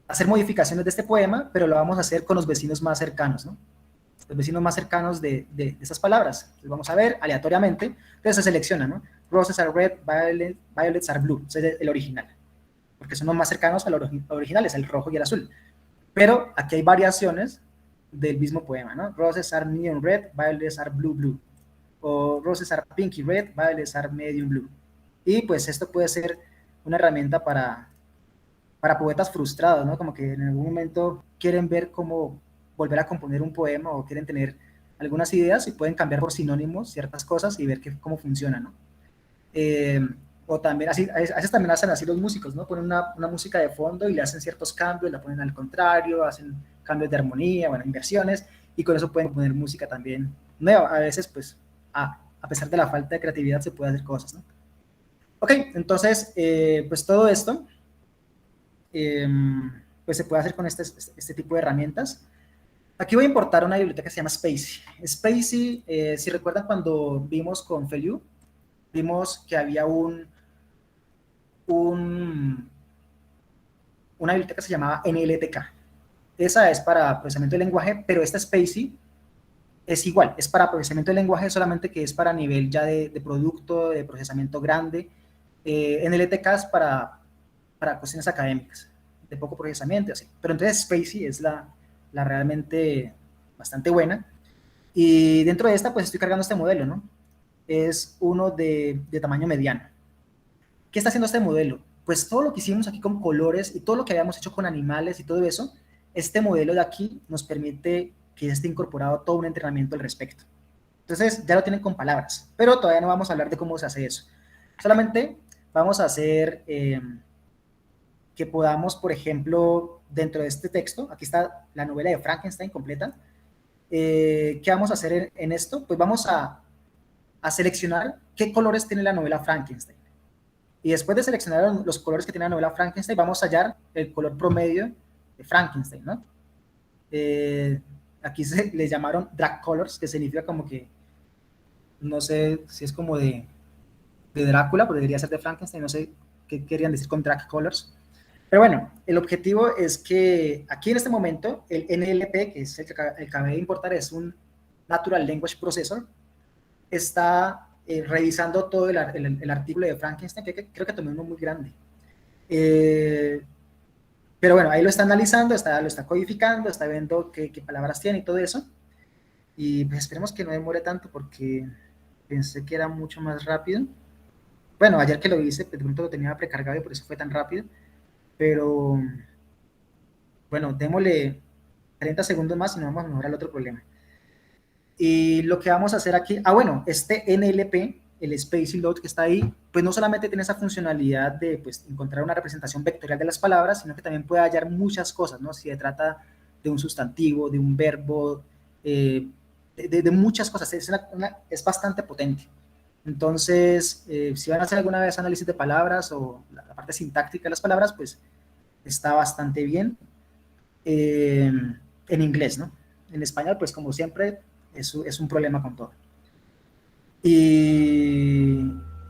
hacer modificaciones de este poema, pero lo vamos a hacer con los vecinos más cercanos, ¿no? Los vecinos más cercanos de estas palabras. Entonces vamos a ver aleatoriamente. Entonces se selecciona, ¿no? Roses are red, violets are blue. Ese es el original, porque son los más cercanos al original, es el rojo y el azul. Pero aquí hay variaciones del mismo poema, ¿no? Roses are neon red, violets are blue blue. O roses are pinky red, violets are medium blue. Y pues esto puede ser una herramienta para poetas frustrados, ¿no? Como que en algún momento quieren ver cómo volver a componer un poema o quieren tener algunas ideas y pueden cambiar por sinónimos ciertas cosas y ver cómo funciona, ¿no? O también, a veces también hacen así los músicos, ¿no? Ponen una música de fondo y le hacen ciertos cambios, la ponen al contrario, hacen cambios de armonía, bueno, inversiones, y con eso pueden poner música también nueva. A veces, pues, a pesar de la falta de creatividad, se puede hacer cosas, ¿no? Ok, entonces, pues todo esto, pues se puede hacer con este tipo de herramientas. Aquí voy a importar una biblioteca que se llama Spacy. Spacy, si recuerdan cuando vimos con Feliu, vimos que había una biblioteca que se llamaba NLTK. Esa es para procesamiento de lenguaje, pero esta Spacy es igual, es para procesamiento de lenguaje, solamente que es para nivel ya de producto, de procesamiento grande. NLTK es para cuestiones académicas, de poco procesamiento, así. Pero entonces Spacy es la realmente bastante buena. Y dentro de esta, pues estoy cargando este modelo, ¿no? Es uno de tamaño mediano. ¿Qué está haciendo este modelo? Pues todo lo que hicimos aquí con colores y todo lo que habíamos hecho con animales y todo eso, este modelo de aquí nos permite que esté incorporado todo un entrenamiento al respecto. Entonces, ya lo tienen con palabras, pero todavía no vamos a hablar de cómo se hace eso. Solamente vamos a hacer que podamos, por ejemplo, dentro de este texto, aquí está la novela de Frankenstein completa. ¿Qué vamos a hacer en esto? Pues vamos a seleccionar qué colores tiene la novela Frankenstein. Y después de seleccionar los colores que tiene la novela Frankenstein, vamos a hallar el color promedio de Frankenstein, ¿no? Aquí le llamaron drag colors, que significa como que, no sé si es como de Drácula, pero debería ser de Frankenstein, no sé qué querían decir con drag colors. Pero bueno, el objetivo es que aquí en este momento el NLP, que es el que acabé de importar, es un Natural Language Processor, está revisando todo el artículo de Frankenstein, que creo que tomé uno muy grande. Pero bueno, ahí lo está analizando, lo está codificando, está viendo qué palabras tiene y todo eso. Y pues esperemos que no demore tanto porque pensé que era mucho más rápido. Bueno, ayer que lo hice, pues de pronto lo tenía precargado y por eso fue tan rápido. Pero bueno, démosle 30 segundos más y nos vamos a mejorar el otro problema. Y lo que vamos a hacer aquí, bueno, este NLP, el Spacy Load que está ahí, pues no solamente tiene esa funcionalidad de pues, encontrar una representación vectorial de las palabras, sino que también puede hallar muchas cosas, ¿no? Si se trata de un sustantivo, de un verbo, de muchas cosas, es bastante potente. Entonces, si van a hacer alguna vez análisis de palabras o la parte sintáctica de las palabras, pues está bastante bien. En inglés, ¿no? En español, pues como siempre, es un problema con todo.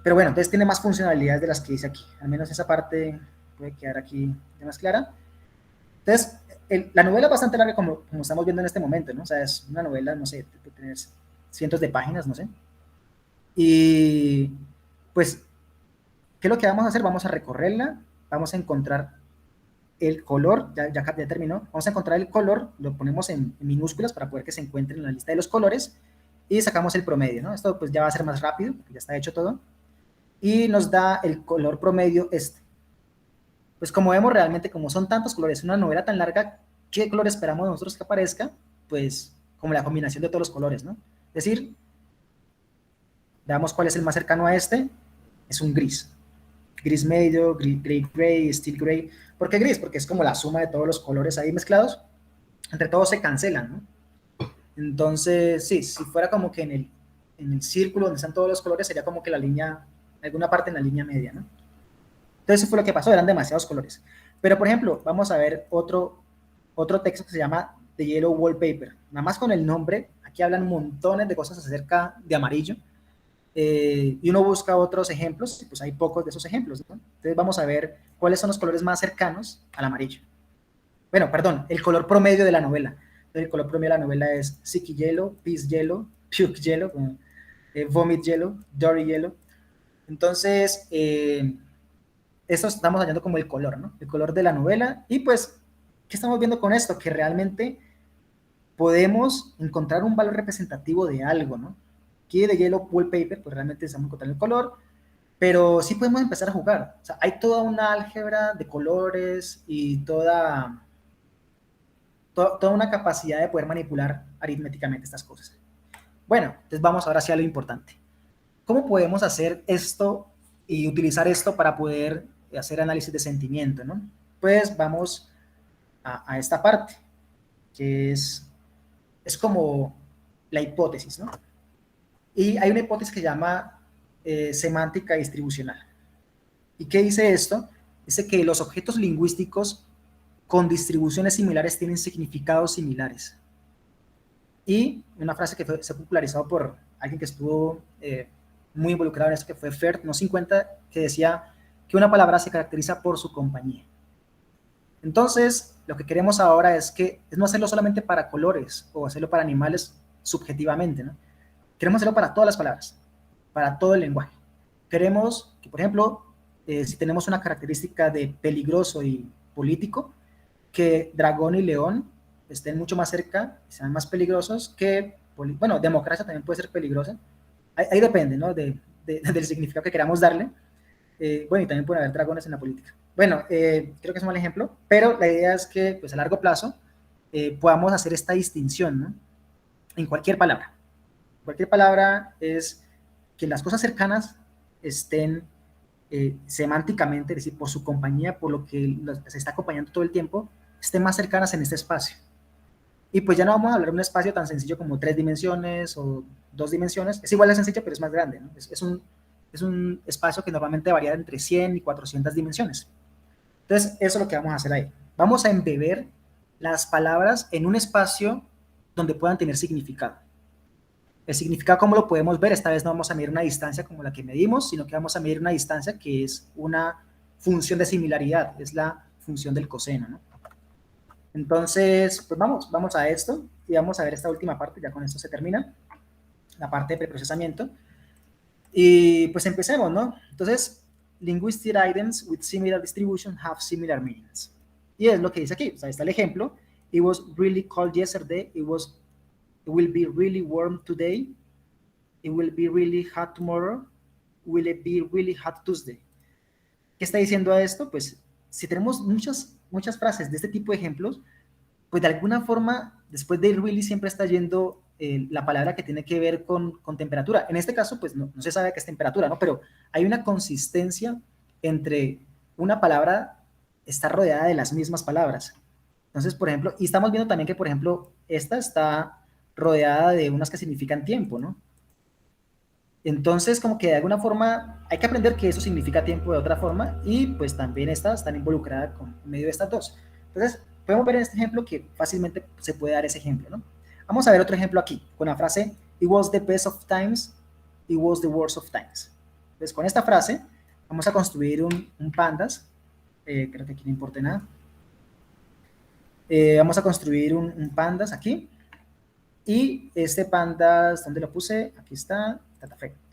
Pero bueno, entonces tiene más funcionalidades de las que dice aquí. Al menos esa parte puede quedar aquí ya más clara. Entonces, la novela es bastante larga como estamos viendo en este momento, ¿no? O sea, es una novela, no sé, puede tener cientos de páginas, no sé. Y pues, ¿qué es lo que vamos a hacer? Vamos a recorrerla, vamos a encontrar el color, ya terminó, vamos a encontrar el color, lo ponemos en minúsculas para poder que se encuentre en la lista de los colores y sacamos el promedio, ¿no? Esto pues ya va a ser más rápido, porque ya está hecho todo, y nos da el color promedio este. Pues como vemos realmente, como son tantos colores, una novela tan larga, ¿qué color esperamos nosotros que aparezca? Pues como la combinación de todos los colores, ¿no? Es decir, veamos cuál es el más cercano a este, es un gris. Gris medio, gray, steel gray. ¿Por qué gris? Porque es como la suma de todos los colores ahí mezclados. Entre todos se cancelan, ¿no? Entonces, sí, si fuera como que en el círculo donde están todos los colores, sería como que la línea, alguna parte en la línea media, ¿no? Entonces, eso fue lo que pasó, eran demasiados colores. Pero, por ejemplo, vamos a ver otro texto que se llama The Yellow Wallpaper. Nada más con el nombre, aquí hablan montones de cosas acerca de amarillo. Y uno busca otros ejemplos, y pues hay pocos de esos ejemplos, ¿no? Entonces vamos a ver cuáles son los colores más cercanos al amarillo. Bueno, perdón, el color promedio de la novela. Entonces, el color promedio de la novela es Sicky Yellow, Peace Yellow, Puke Yellow, Vomit Yellow, Dirty Yellow. Entonces, eso estamos hallando como el color, ¿no? El color de la novela. Y pues, ¿qué estamos viendo con esto? Que realmente podemos encontrar un valor representativo de algo, ¿no? Aquí de Yellow Wallpaper, pues realmente estamos encontrando el color, pero sí podemos empezar a jugar. O sea, hay toda una álgebra de colores y toda una capacidad de poder manipular aritméticamente estas cosas. Bueno, entonces vamos ahora hacia lo importante. ¿Cómo podemos hacer esto y utilizar esto para poder hacer análisis de sentimiento, ¿no? Pues vamos a esta parte. que es como la hipótesis, ¿no? Y hay una hipótesis que se llama semántica distribucional. ¿Y qué dice esto? Dice que los objetos lingüísticos con distribuciones similares tienen significados similares. Y una frase que se ha popularizado por alguien que estuvo muy involucrado en esto, que fue Fert, no 50, que decía que una palabra se caracteriza por su compañía. Entonces, lo que queremos ahora es no hacerlo solamente para colores o hacerlo para animales subjetivamente, ¿no? Queremos hacerlo para todas las palabras, para todo el lenguaje. Queremos que, por ejemplo, si tenemos una característica de peligroso y político, que dragón y león estén mucho más cerca, sean más peligrosos que, bueno, democracia también puede ser peligrosa. Ahí depende, ¿no? del significado que queramos darle. Bueno, y también pueden haber dragones en la política. Bueno, creo que es un mal ejemplo, pero la idea es que, pues, a largo plazo podamos hacer esta distinción, ¿no? En cualquier palabra. Cualquier palabra es que las cosas cercanas estén semánticamente, es decir, por su compañía, por lo que se está acompañando todo el tiempo, estén más cercanas en este espacio. Y pues ya no vamos a hablar de un espacio tan sencillo como 3 dimensiones o 2 dimensiones. Es igual de sencillo, pero es más grande, ¿no? Es un espacio que normalmente varía entre 100 y 400 dimensiones. Entonces, eso es lo que vamos a hacer ahí. Vamos a embeber las palabras en un espacio donde puedan tener significado. El significado, ¿cómo lo podemos ver? Esta vez no vamos a medir una distancia como la que medimos, sino que vamos a medir una distancia que es una función de similaridad, es la función del coseno, ¿no? Entonces, pues vamos a esto y vamos a ver esta última parte, ya con esto se termina, la parte de preprocesamiento. Y pues empecemos, ¿no? Entonces, linguistic items with similar distribution have similar meanings. Y es lo que dice aquí, o sea, está el ejemplo. It was really cold yesterday, it will be really warm today, it will be really hot tomorrow, will it be really hot Tuesday. ¿Qué está diciendo esto? Pues si tenemos muchas frases de este tipo de ejemplos, pues de alguna forma, después de really siempre está yendo la palabra que tiene que ver con temperatura. En este caso, pues no se sabe qué es temperatura, ¿no? Pero hay una consistencia entre una palabra está rodeada de las mismas palabras. Entonces, por ejemplo, y estamos viendo también que, por ejemplo, esta está rodeada de unas que significan tiempo, ¿no? Entonces, como que de alguna forma hay que aprender que eso significa tiempo de otra forma y pues también estas están involucradas con medio de estas dos. Entonces, podemos ver en este ejemplo que fácilmente se puede dar ese ejemplo, ¿no? Vamos a ver otro ejemplo aquí, con la frase it was the best of times, it was the worst of times. Entonces, con esta frase vamos a construir un pandas, creo que aquí no importa nada. Vamos a construir un pandas aquí. Y este pandas, ¿dónde lo puse? Aquí está.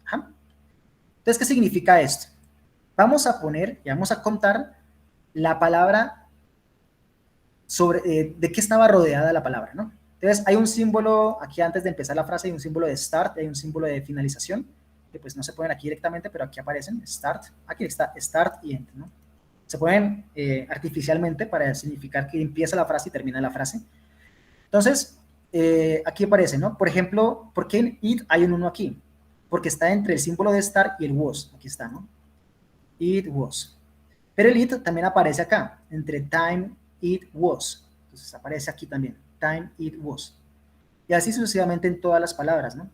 Ajá. Entonces, ¿qué significa esto? Vamos a poner y vamos a contar la palabra sobre de qué estaba rodeada la palabra, ¿no? Entonces, hay un símbolo aquí antes de empezar la frase, hay un símbolo de start, hay un símbolo de finalización, que pues no se ponen aquí directamente, pero aquí aparecen, start, aquí está start y end, ¿no? Se ponen artificialmente para significar que empieza la frase y termina la frase. Entonces, aquí aparece, ¿no? Por ejemplo, ¿por qué en it hay un 1 aquí? Porque está entre el símbolo de start y el was. Aquí está, ¿no? It was. Pero el it también aparece acá, entre time, it was. Entonces aparece aquí también, time, it was. Y así sucesivamente en todas las palabras, ¿no?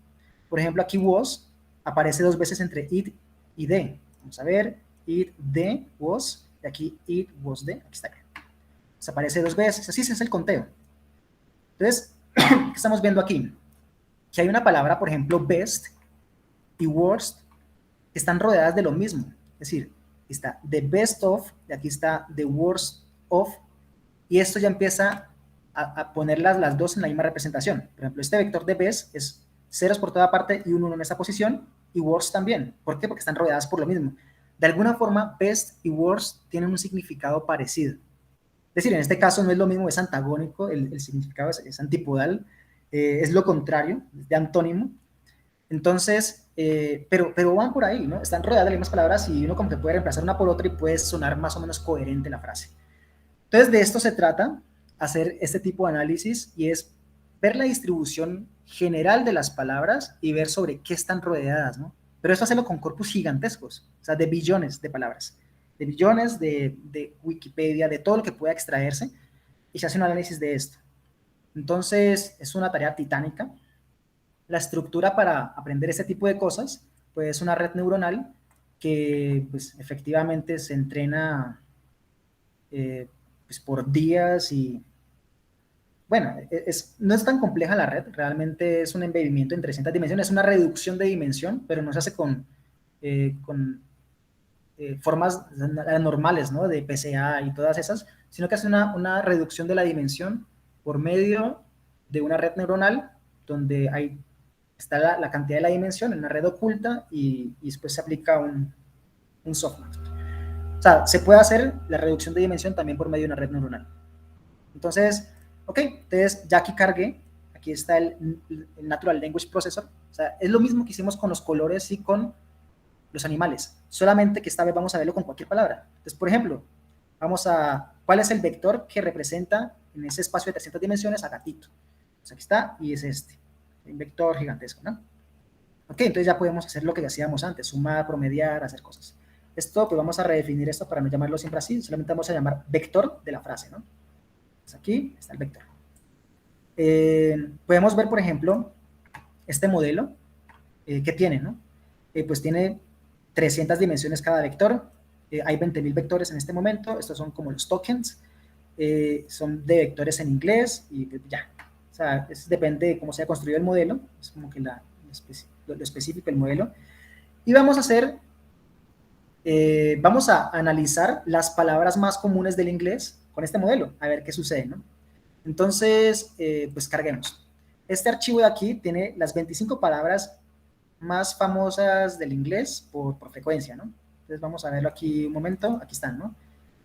Por ejemplo, aquí was aparece 2 veces entre it y the. Vamos a ver, it, the, was. Y aquí it, was, the. Aquí está. Entonces aparece 2 veces. Así es el conteo. Entonces, ¿qué estamos viendo aquí? Que hay una palabra, por ejemplo, best y worst, que están rodeadas de lo mismo. Es decir, está the best of, y aquí está the worst of, y esto ya empieza a poner las dos en la misma representación. Por ejemplo, este vector de best es ceros por toda parte y un 1 en esta posición, y worst también. ¿Por qué? Porque están rodeadas por lo mismo. De alguna forma, best y worst tienen un significado parecido. Es decir, en este caso no es lo mismo, es antagónico, el significado es antipodal, es lo contrario, es de antónimo. Entonces, pero van por ahí, ¿no? Están rodeadas de las mismas palabras y uno como que puede reemplazar una por otra y puede sonar más o menos coherente la frase. Entonces, de esto se trata, hacer este tipo de análisis, y es ver la distribución general de las palabras y ver sobre qué están rodeadas, ¿no? Pero esto hacerlo con corpus gigantescos, o sea, de billones de palabras, de billones de Wikipedia, de todo lo que pueda extraerse, y se hace un análisis de esto. Entonces, es una tarea titánica. La estructura para aprender este tipo de cosas, pues es una red neuronal que pues, efectivamente se entrena pues, por días y, bueno, no es tan compleja la red, realmente es un embebimiento en 300 dimensiones, es una reducción de dimensión, pero no se hace con formas normales, ¿no? De PCA y todas esas, sino que hace una reducción de la dimensión por medio de una red neuronal donde está la cantidad de la dimensión en una red oculta y después se aplica un softmax. O sea, se puede hacer la reducción de dimensión también por medio de una red neuronal. Entonces, ok, entonces ya aquí cargué, aquí está el Natural Language Processor, o sea, es lo mismo que hicimos con los colores y con los animales, solamente que esta vez vamos a verlo con cualquier palabra. Entonces, por ejemplo, ¿cuál es el vector que representa en ese espacio de 300 dimensiones a gatito? Pues aquí está, y es este, un vector gigantesco, ¿no? Ok, entonces ya podemos hacer lo que hacíamos antes, sumar, promediar, hacer cosas. Esto, pues vamos a redefinir esto para no llamarlo siempre así, solamente vamos a llamar vector de la frase, ¿no? Pues aquí está el vector. Podemos ver, por ejemplo, este modelo que tiene, ¿no? Pues tiene 300 dimensiones cada vector, hay 20.000 vectores en este momento, estos son como los tokens, son de vectores en inglés y pues ya, o sea, depende de cómo se ha construido el modelo, es como que lo específico del modelo, y vamos a analizar las palabras más comunes del inglés con este modelo, a ver qué sucede, ¿no? Entonces, pues carguemos. Este archivo de aquí tiene las 25 palabras más famosas del inglés por frecuencia, ¿no? Entonces vamos a verlo aquí un momento, aquí están, ¿no?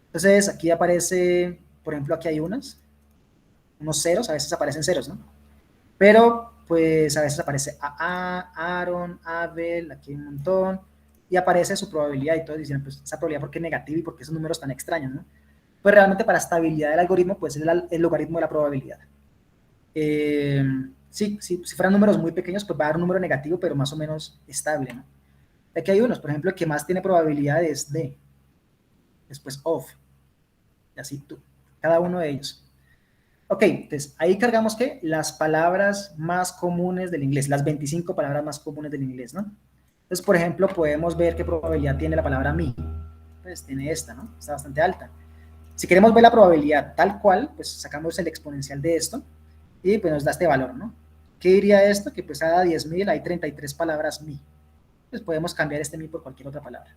Entonces aquí aparece, por ejemplo, aquí hay unos ceros, a veces aparecen ceros, ¿no? Pero pues a veces aparece Aaron, Abel, aquí hay un montón, y aparece su probabilidad y todo, diciendo, pues esa probabilidad porque es negativa y porque esos números tan extraños, ¿no? Pues realmente para estabilidad del algoritmo, pues es el logaritmo de la probabilidad. Sí, si fueran números muy pequeños, pues va a dar un número negativo, pero más o menos estable, ¿no? Aquí hay unos, por ejemplo, el que más tiene probabilidades de, después of, y así tú, cada uno de ellos. Ok, entonces ahí cargamos que las palabras más comunes del inglés, las 25 palabras más comunes del inglés, ¿no? Entonces, por ejemplo, podemos ver qué probabilidad tiene la palabra me. Pues tiene esta, ¿no? Está bastante alta. Si queremos ver la probabilidad tal cual, pues sacamos el exponencial de esto y pues nos da este valor, ¿no? ¿Qué diría esto? Que pues cada 10.000 hay 33 palabras me. Pues podemos cambiar este me por cualquier otra palabra.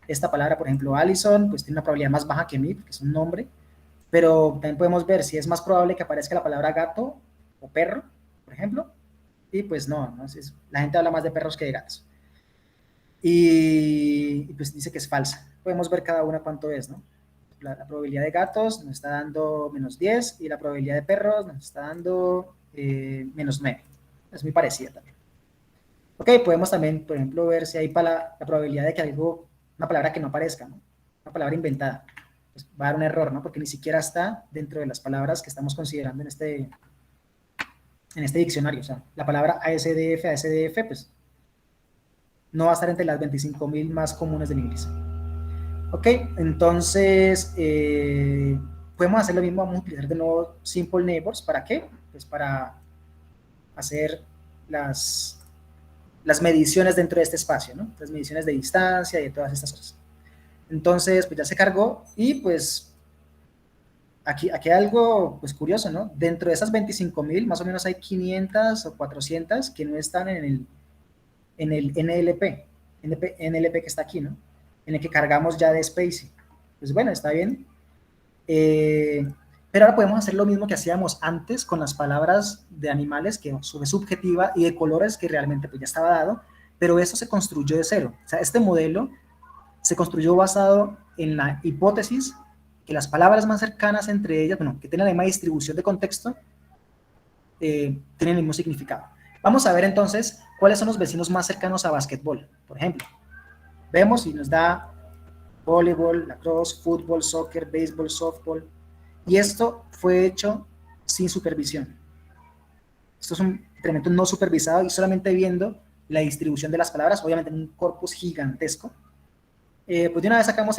Esta palabra, por ejemplo, Allison, pues tiene una probabilidad más baja que me, porque es un nombre, pero también podemos ver si es más probable que aparezca la palabra gato o perro, por ejemplo, y pues no, la gente habla más de perros que de gatos. Y pues dice que es falsa. Podemos ver cada una cuánto es, ¿no? La probabilidad de gatos nos está dando menos 10 y la probabilidad de perros nos está dando menos 9. Es muy parecida también. Ok, podemos también, por ejemplo, ver si hay la probabilidad de que una palabra que no aparezca, ¿no? Una palabra inventada. Pues va a dar un error, ¿no? Porque ni siquiera está dentro de las palabras que estamos considerando en este diccionario. O sea, la palabra ASDF, pues no va a estar entre las 25.000 más comunes del inglés. Ok, entonces podemos hacer lo mismo, vamos a utilizar de nuevo Simple Neighbors. ¿Para qué? Pues para hacer las mediciones dentro de este espacio, ¿no? Las mediciones de distancia y de todas estas cosas. Entonces, pues ya se cargó y pues aquí hay algo pues curioso, ¿no? Dentro de esas 25.000, más o menos hay 500 o 400 que no están en el NLP que está aquí, ¿no? En el que cargamos ya de Spacy. Pues bueno, está bien. Pero ahora podemos hacer lo mismo que hacíamos antes con las palabras de animales, que es subjetiva, y de colores, que realmente pues ya estaba dado, pero eso se construyó de cero. O sea, este modelo se construyó basado en la hipótesis que las palabras más cercanas entre ellas, bueno, que tienen la misma distribución de contexto, tienen el mismo significado. Vamos a ver entonces cuáles son los vecinos más cercanos a basquetbol. Por ejemplo, vemos y nos da voleibol, lacrosse, fútbol, soccer, béisbol, softball, y esto fue hecho sin supervisión. Esto es un entrenamiento no supervisado y solamente viendo la distribución de las palabras, obviamente en un corpus gigantesco. Pues de una vez sacamos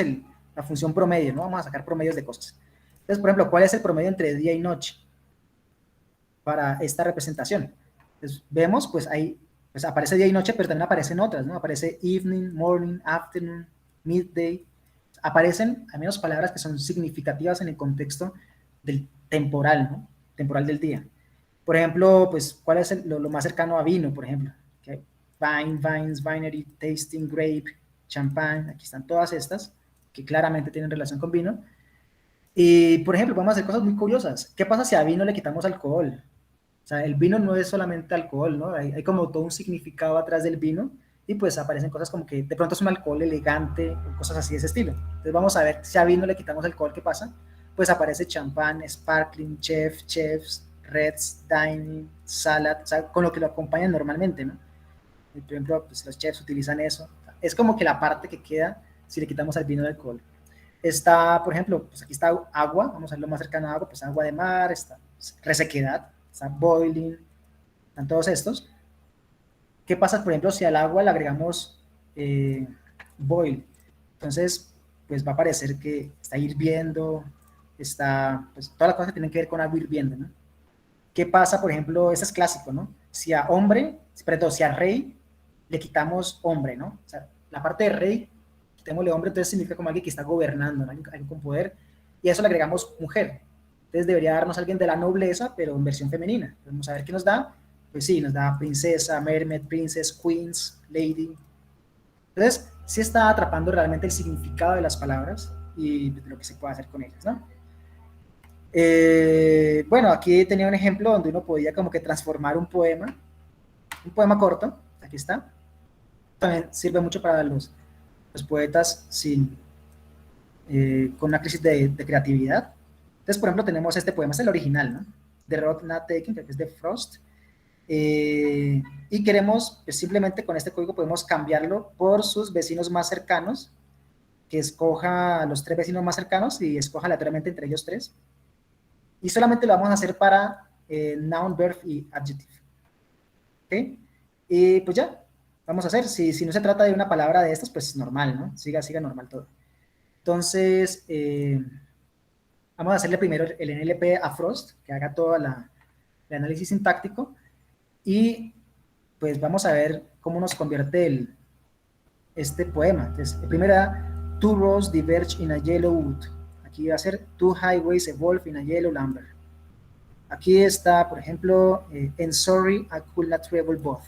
la función promedio, ¿no? Vamos a sacar promedios de cosas. Entonces, por ejemplo, ¿cuál es el promedio entre día y noche? para esta representación. Entonces, vemos, pues ahí pues aparece día y noche, pero también aparecen otras, ¿no? Aparece evening, morning, afternoon, midday. Aparecen al menos palabras que son significativas en el contexto del temporal, ¿no? Temporal del día. Por ejemplo, pues, ¿cuál es lo más cercano a vino, por ejemplo? ¿Okay? Vine, vines, vinery, tasting, grape, champagne. Aquí están todas estas que claramente tienen relación con vino. Y, por ejemplo, vamos a hacer cosas muy curiosas. ¿Qué pasa si a vino le quitamos alcohol? O sea, el vino no es solamente alcohol, ¿no? Hay como todo un significado atrás del vino y pues aparecen cosas como que de pronto es un alcohol elegante o cosas así de ese estilo. Entonces vamos a ver si a vino le quitamos alcohol, ¿qué pasa? Pues aparece champán, sparkling, chef, chefs, reds, dining, salad, o sea, con lo que lo acompañan normalmente, ¿no? Y, por ejemplo, pues los chefs utilizan eso. Es como que la parte que queda si le quitamos al vino el alcohol. Está, por ejemplo, pues aquí está agua, vamos a ver lo más cercano a agua, pues agua de mar, está resequedad, está boiling, están todos estos. ¿Qué pasa, por ejemplo, si al agua le agregamos boil? Entonces, pues va a parecer que está hirviendo, está, pues todas las cosas que tienen que ver con agua hirviendo, ¿no? ¿Qué pasa, por ejemplo? Eso es clásico, ¿no? Si a hombre, perdón, si a rey le quitamos hombre, ¿no? O sea, la parte de rey, quitémosle hombre, entonces significa como alguien que está gobernando, ¿no? Alguien con poder, y a eso le agregamos mujer. Entonces debería darnos alguien de la nobleza, pero en versión femenina. Vamos a ver qué nos da. Pues sí, nos da princesa, mermaid, princess, queens, lady. Entonces, sí está atrapando realmente el significado de las palabras y de lo que se puede hacer con ellas, ¿no? Bueno, aquí tenía un ejemplo donde uno podía como que transformar un poema corto, aquí está. También sirve mucho para los poetas con una crisis de creatividad. Entonces, por ejemplo, tenemos este poema, es el original, ¿no? The Road Not Taken, que es de Frost. Y queremos, pues simplemente con este código podemos cambiarlo por sus vecinos más cercanos, que escoja los 3 vecinos más cercanos y escoja aleatoriamente entre ellos 3. Y solamente lo vamos a hacer para noun, verb y adjective. ¿Ok? Y pues ya, vamos a hacer. Si no se trata de una palabra de estas, pues normal, ¿no? Siga normal todo. Entonces, vamos a hacerle primero el NLP a Frost, que haga todo el análisis sintáctico, y pues vamos a ver cómo nos convierte este poema. Entonces, el primero era, 2 roads diverge in a yellow wood. Aquí va a ser, 2 highways evolve in a yellow lumber. Aquí está, por ejemplo, and sorry, I could not travel both.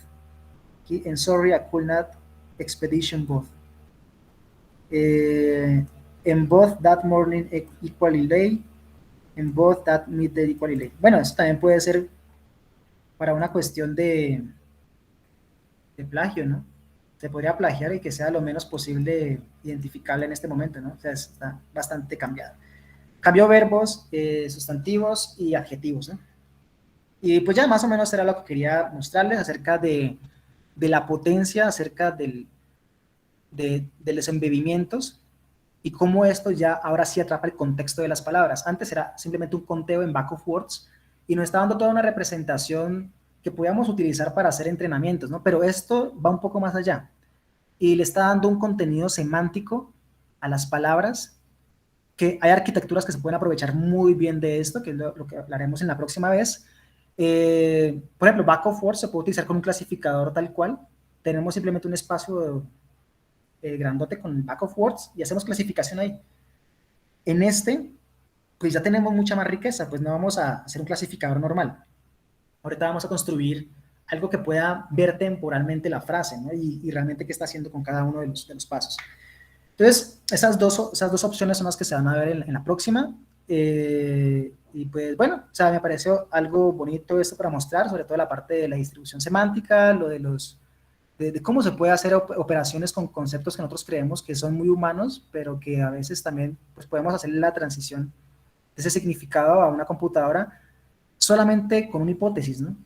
Aquí, and sorry, I could not expedition both. And both that morning equally late, and both that midday equally late. Bueno, eso también puede ser para una cuestión de plagio, ¿no? Se podría plagiar y que sea lo menos posible identificable en este momento, ¿no? O sea, está bastante cambiado. Cambió verbos, sustantivos y adjetivos, ¿no? Y pues ya más o menos era lo que quería mostrarles acerca de la potencia, acerca de los embebimientos y cómo esto ya ahora sí atrapa el contexto de las palabras. Antes era simplemente un conteo en back of words y nos está dando toda una representación que podíamos utilizar para hacer entrenamientos, ¿no? Pero esto va un poco más allá y le está dando un contenido semántico a las palabras, que hay arquitecturas que se pueden aprovechar muy bien de esto, que es lo que hablaremos en la próxima vez. Por ejemplo, back of words se puede utilizar con un clasificador tal cual. Tenemos simplemente un espacio grandote con back of words y hacemos clasificación ahí. En este, pues ya tenemos mucha más riqueza, pues no vamos a hacer un clasificador normal. Ahorita vamos a construir algo que pueda ver temporalmente la frase, ¿no? Y realmente qué está haciendo con cada uno de los pasos. Entonces, esas dos opciones son las que se van a ver en la próxima. Y pues bueno, o sea, me pareció algo bonito esto para mostrar, sobre todo la parte de la distribución semántica, lo de cómo se puede hacer operaciones con conceptos que nosotros creemos que son muy humanos, pero que a veces también pues podemos hacer la transición de ese significado a una computadora solamente con una hipótesis, ¿no?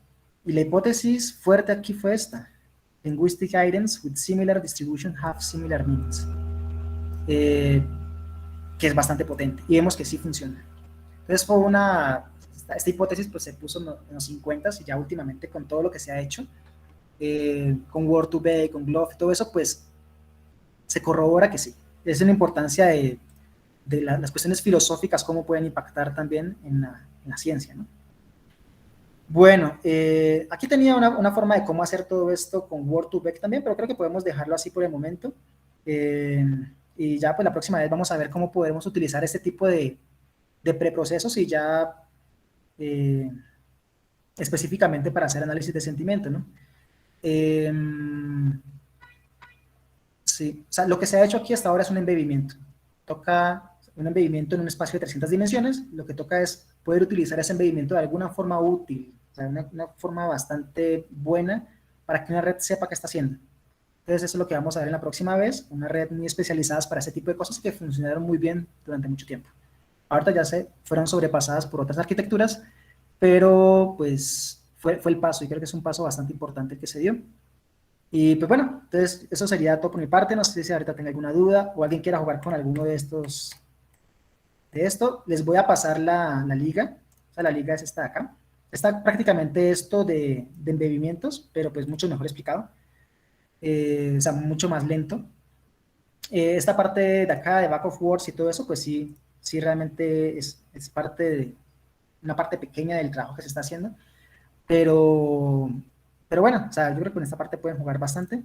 Y la hipótesis fuerte aquí fue esta: linguistic items with similar distribution have similar meanings, que es bastante potente, y vemos que sí funciona. Entonces fue esta hipótesis pues se puso en los 50 y ya últimamente con todo lo que se ha hecho, con Word2Vec, con Glove, todo eso pues se corrobora que sí. Es una importancia de las cuestiones filosóficas, cómo pueden impactar también en la ciencia, ¿no? Bueno, aquí tenía una forma de cómo hacer todo esto con Word2Vec también, pero creo que podemos dejarlo así por el momento. Y ya pues la próxima vez vamos a ver cómo podemos utilizar este tipo de preprocesos y ya específicamente para hacer análisis de sentimiento, ¿no? Sí, o sea, lo que se ha hecho aquí hasta ahora es un embebimiento. Toca un embebimiento en un espacio de 300 dimensiones. Lo que toca es poder utilizar ese embebimiento de alguna forma útil, o sea, una forma bastante buena para que una red sepa qué está haciendo. Entonces, eso es lo que vamos a ver en la próxima vez, una red muy especializada para ese tipo de cosas que funcionaron muy bien durante mucho tiempo. Ahorita ya se fueron sobrepasadas por otras arquitecturas, pero pues fue el paso y creo que es un paso bastante importante que se dio. Y pues bueno, entonces eso sería todo por mi parte. No sé si ahorita tenga alguna duda o alguien quiera jugar con alguno de estos. De esto, les voy a pasar la liga. O sea, la liga es esta de acá. Está prácticamente esto de embebimientos, pero pues mucho mejor explicado. O sea, mucho más lento. Esta parte de acá, de back of words y todo eso, pues sí, sí realmente es parte de una parte pequeña del trabajo que se está haciendo. Pero bueno, o sea, yo creo que con esta parte pueden jugar bastante.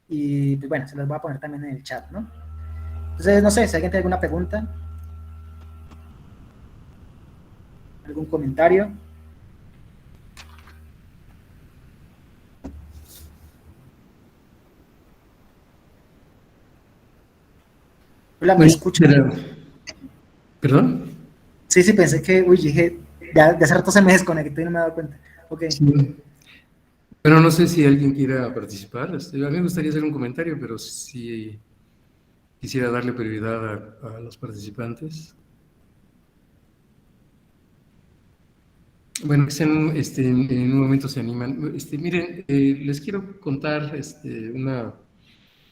Y pues bueno, se las voy a poner también en el chat, ¿no? Entonces, no sé, si alguien tiene alguna pregunta, algún comentario. Hola, ¿me escuchan? ¿Perdón? Sí, sí, pensé que, uy, dije, ya de hace rato se me desconectó y no me he dado cuenta. Ok. Sí. Pero no sé si alguien quiera participar. A mí me gustaría hacer un comentario, pero sí quisiera darle prioridad a los participantes. Bueno, en un momento se animan. Miren, les quiero contar una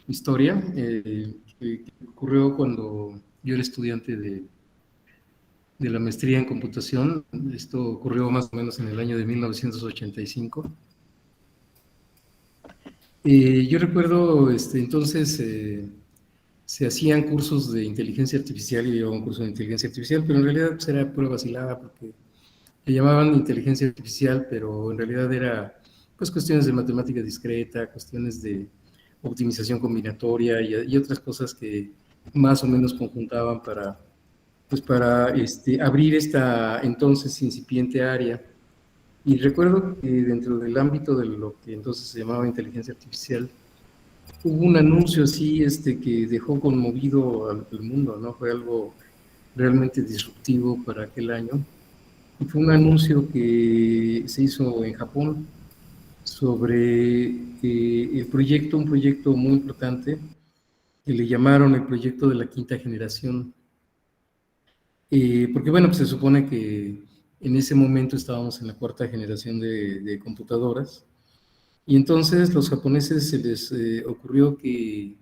historia que ocurrió cuando yo era estudiante de la maestría en computación. Esto ocurrió más o menos en el año de 1985. Yo recuerdo, entonces, se hacían cursos de inteligencia artificial, y yo llevaba un curso de inteligencia artificial, pero en realidad pues, era pura vacilada, porque le llamaban inteligencia artificial, pero en realidad era pues cuestiones de matemática discreta, cuestiones de optimización combinatoria y otras cosas que más o menos conjuntaban para abrir esta entonces incipiente área. Y recuerdo que dentro del ámbito de lo que entonces se llamaba inteligencia artificial, hubo un anuncio así que dejó conmovido al mundo, ¿no? Fue algo realmente disruptivo para aquel año. Y fue un anuncio que se hizo en Japón sobre un proyecto muy importante que le llamaron el proyecto de la quinta generación. Porque bueno, pues se supone que en ese momento estábamos en la cuarta generación de computadoras, y entonces los japoneses se les ocurrió que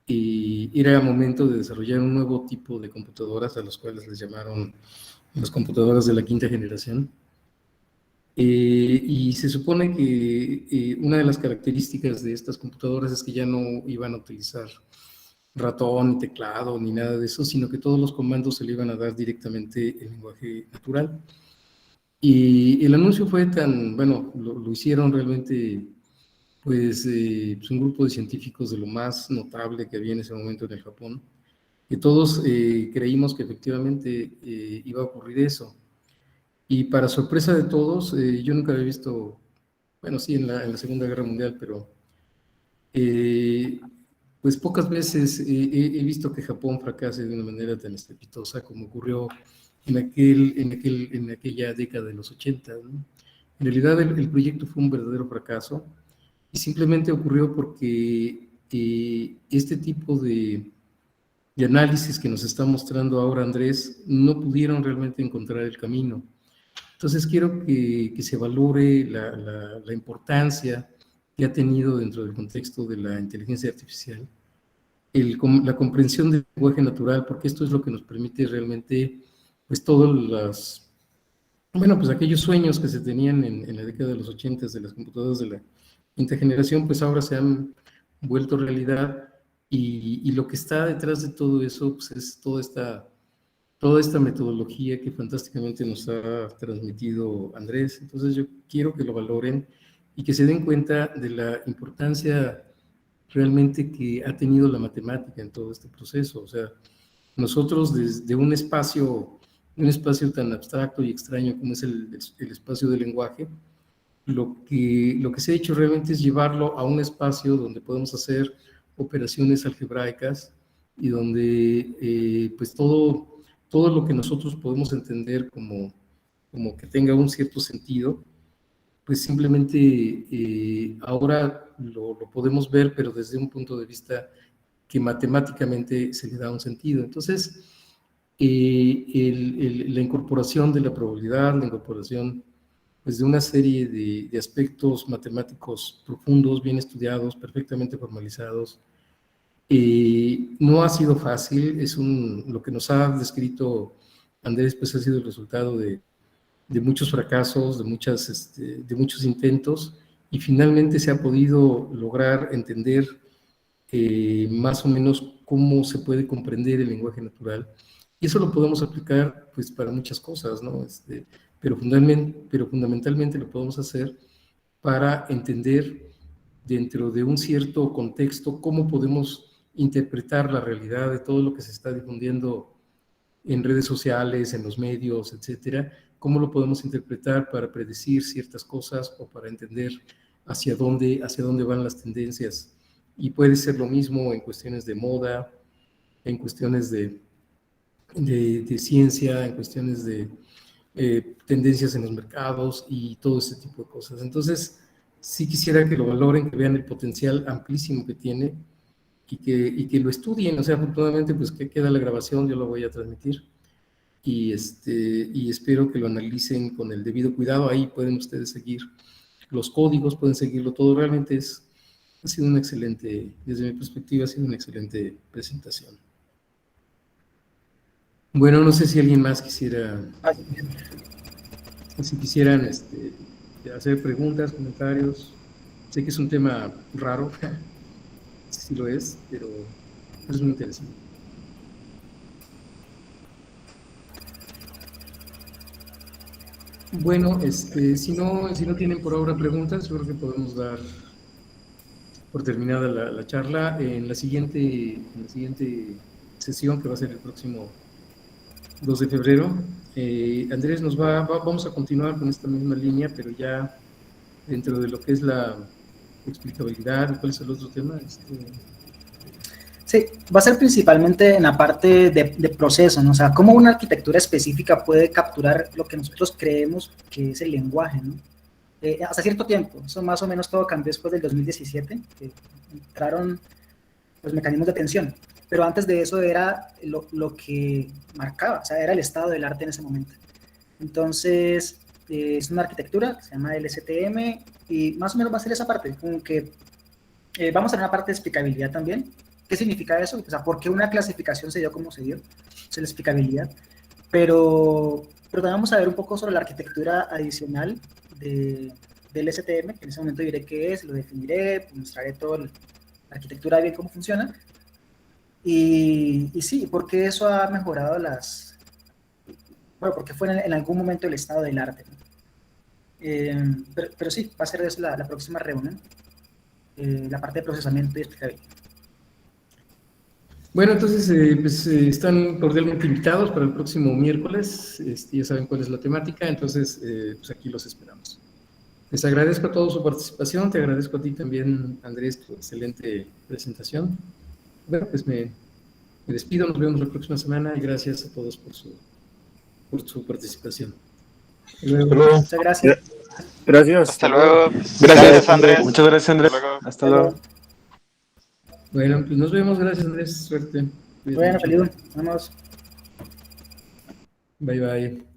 era momento de desarrollar un nuevo tipo de computadoras, a los cuales les llamaron las computadoras de la quinta generación. Y se supone que una de las características de estas computadoras es que ya no iban a utilizar ratón, ni teclado, ni nada de eso, sino que todos los comandos se le iban a dar directamente en lenguaje natural. Y el anuncio fue tan, bueno, lo hicieron realmente, pues un grupo de científicos de lo más notable que había en ese momento en el Japón, que todos creímos que efectivamente iba a ocurrir eso. Y para sorpresa de todos, yo nunca había visto, bueno, sí, en la Segunda Guerra Mundial, pero pues pocas veces he visto que Japón fracase de una manera tan estrepitosa como ocurrió en aquella década de los 80, ¿no? En realidad el proyecto fue un verdadero fracaso, y simplemente ocurrió porque este tipo de análisis que nos está mostrando ahora Andrés no pudieron realmente encontrar el camino. Entonces quiero que se valore la importancia que ha tenido dentro del contexto de la inteligencia artificial, la comprensión del lenguaje natural, porque esto es lo que nos permite realmente, pues todos pues aquellos sueños que se tenían en la década de los 80 de las computadoras de la quinta generación, pues ahora se han vuelto realidad, y lo que está detrás de todo eso, pues es toda esta toda esta metodología que fantásticamente nos ha transmitido Andrés. Entonces yo quiero que lo valoren y que se den cuenta de la importancia realmente que ha tenido la matemática en todo este proceso. O sea, nosotros desde un espacio tan abstracto y extraño como es el espacio del lenguaje, lo que se ha hecho realmente es llevarlo a un espacio donde podemos hacer operaciones algebraicas y donde pues todo lo que nosotros podemos entender como que tenga un cierto sentido, pues simplemente ahora lo podemos ver, pero desde un punto de vista que matemáticamente se le da un sentido. Entonces, la incorporación de la probabilidad, la incorporación pues, de una serie de aspectos matemáticos profundos, bien estudiados, perfectamente formalizados, no ha sido fácil. Lo que nos ha descrito Andrés, pues ha sido el resultado de muchos fracasos, de muchos intentos, y finalmente se ha podido lograr entender más o menos cómo se puede comprender el lenguaje natural. Y eso lo podemos aplicar pues, para muchas cosas, ¿no? Pero fundamentalmente lo podemos hacer para entender dentro de un cierto contexto cómo podemos interpretar la realidad de todo lo que se está difundiendo en redes sociales, en los medios, etcétera, cómo lo podemos interpretar para predecir ciertas cosas o para entender hacia dónde van las tendencias. Y puede ser lo mismo en cuestiones de moda, en cuestiones de ciencia, en cuestiones de tendencias en los mercados y todo ese tipo de cosas. Entonces, sí quisiera que lo valoren, que vean el potencial amplísimo que tiene y que lo estudien. O sea, afortunadamente, pues que queda la grabación, yo lo voy a transmitir y espero que lo analicen con el debido cuidado. Ahí pueden ustedes seguir los códigos, pueden seguirlo todo. Realmente ha sido una excelente, desde mi perspectiva, ha sido una excelente presentación. Bueno, no sé si alguien más quisiera, si quisieran hacer preguntas, comentarios. Sé que es un tema raro, sí lo es, pero es muy interesante. Bueno, si no tienen por ahora preguntas, yo creo que podemos dar por terminada la charla. En la siguiente sesión, que va a ser el próximo 2 de febrero, Andrés vamos a continuar con esta misma línea, pero ya dentro de lo que es la explicabilidad. ¿Cuál es el otro tema? Sí, va a ser principalmente en la parte de proceso, ¿no? O sea, cómo una arquitectura específica puede capturar lo que nosotros creemos que es el lenguaje, ¿no? Hasta cierto tiempo, eso más o menos todo cambió después del 2017, que entraron los mecanismos de atención, pero antes de eso era lo que marcaba, o sea, era el estado del arte en ese momento. Entonces, es una arquitectura que se llama LSTM y más o menos va a ser esa parte, como que vamos a ver una parte de explicabilidad también. ¿Qué significa eso? O sea, ¿por qué una clasificación se dio como se dio? Es la explicabilidad. Pero también vamos a ver un poco sobre la arquitectura adicional del STM, que en ese momento diré qué es, lo definiré, mostraré toda la arquitectura bien cómo funciona. Y sí, ¿por qué eso ha mejorado bueno, porque fue en algún momento el estado del arte, ¿no? Pero sí, va a ser eso la próxima reunión, la parte de procesamiento y explicabilidad. Bueno, entonces pues, están cordialmente invitados para el próximo miércoles. Ya saben cuál es la temática, entonces pues aquí los esperamos. Les agradezco a todos su participación, te agradezco a ti también, Andrés, tu excelente presentación. Bueno, pues me despido, nos vemos la próxima semana y gracias a todos por su participación. Hasta luego. Muchas gracias. Gracias. Hasta luego. Gracias, Andrés. Muchas gracias, Andrés. Hasta luego. Hasta luego. Bueno, pues nos vemos. Gracias, Andrés. Suerte. Bueno, feliz. Vamos. Bye, bye.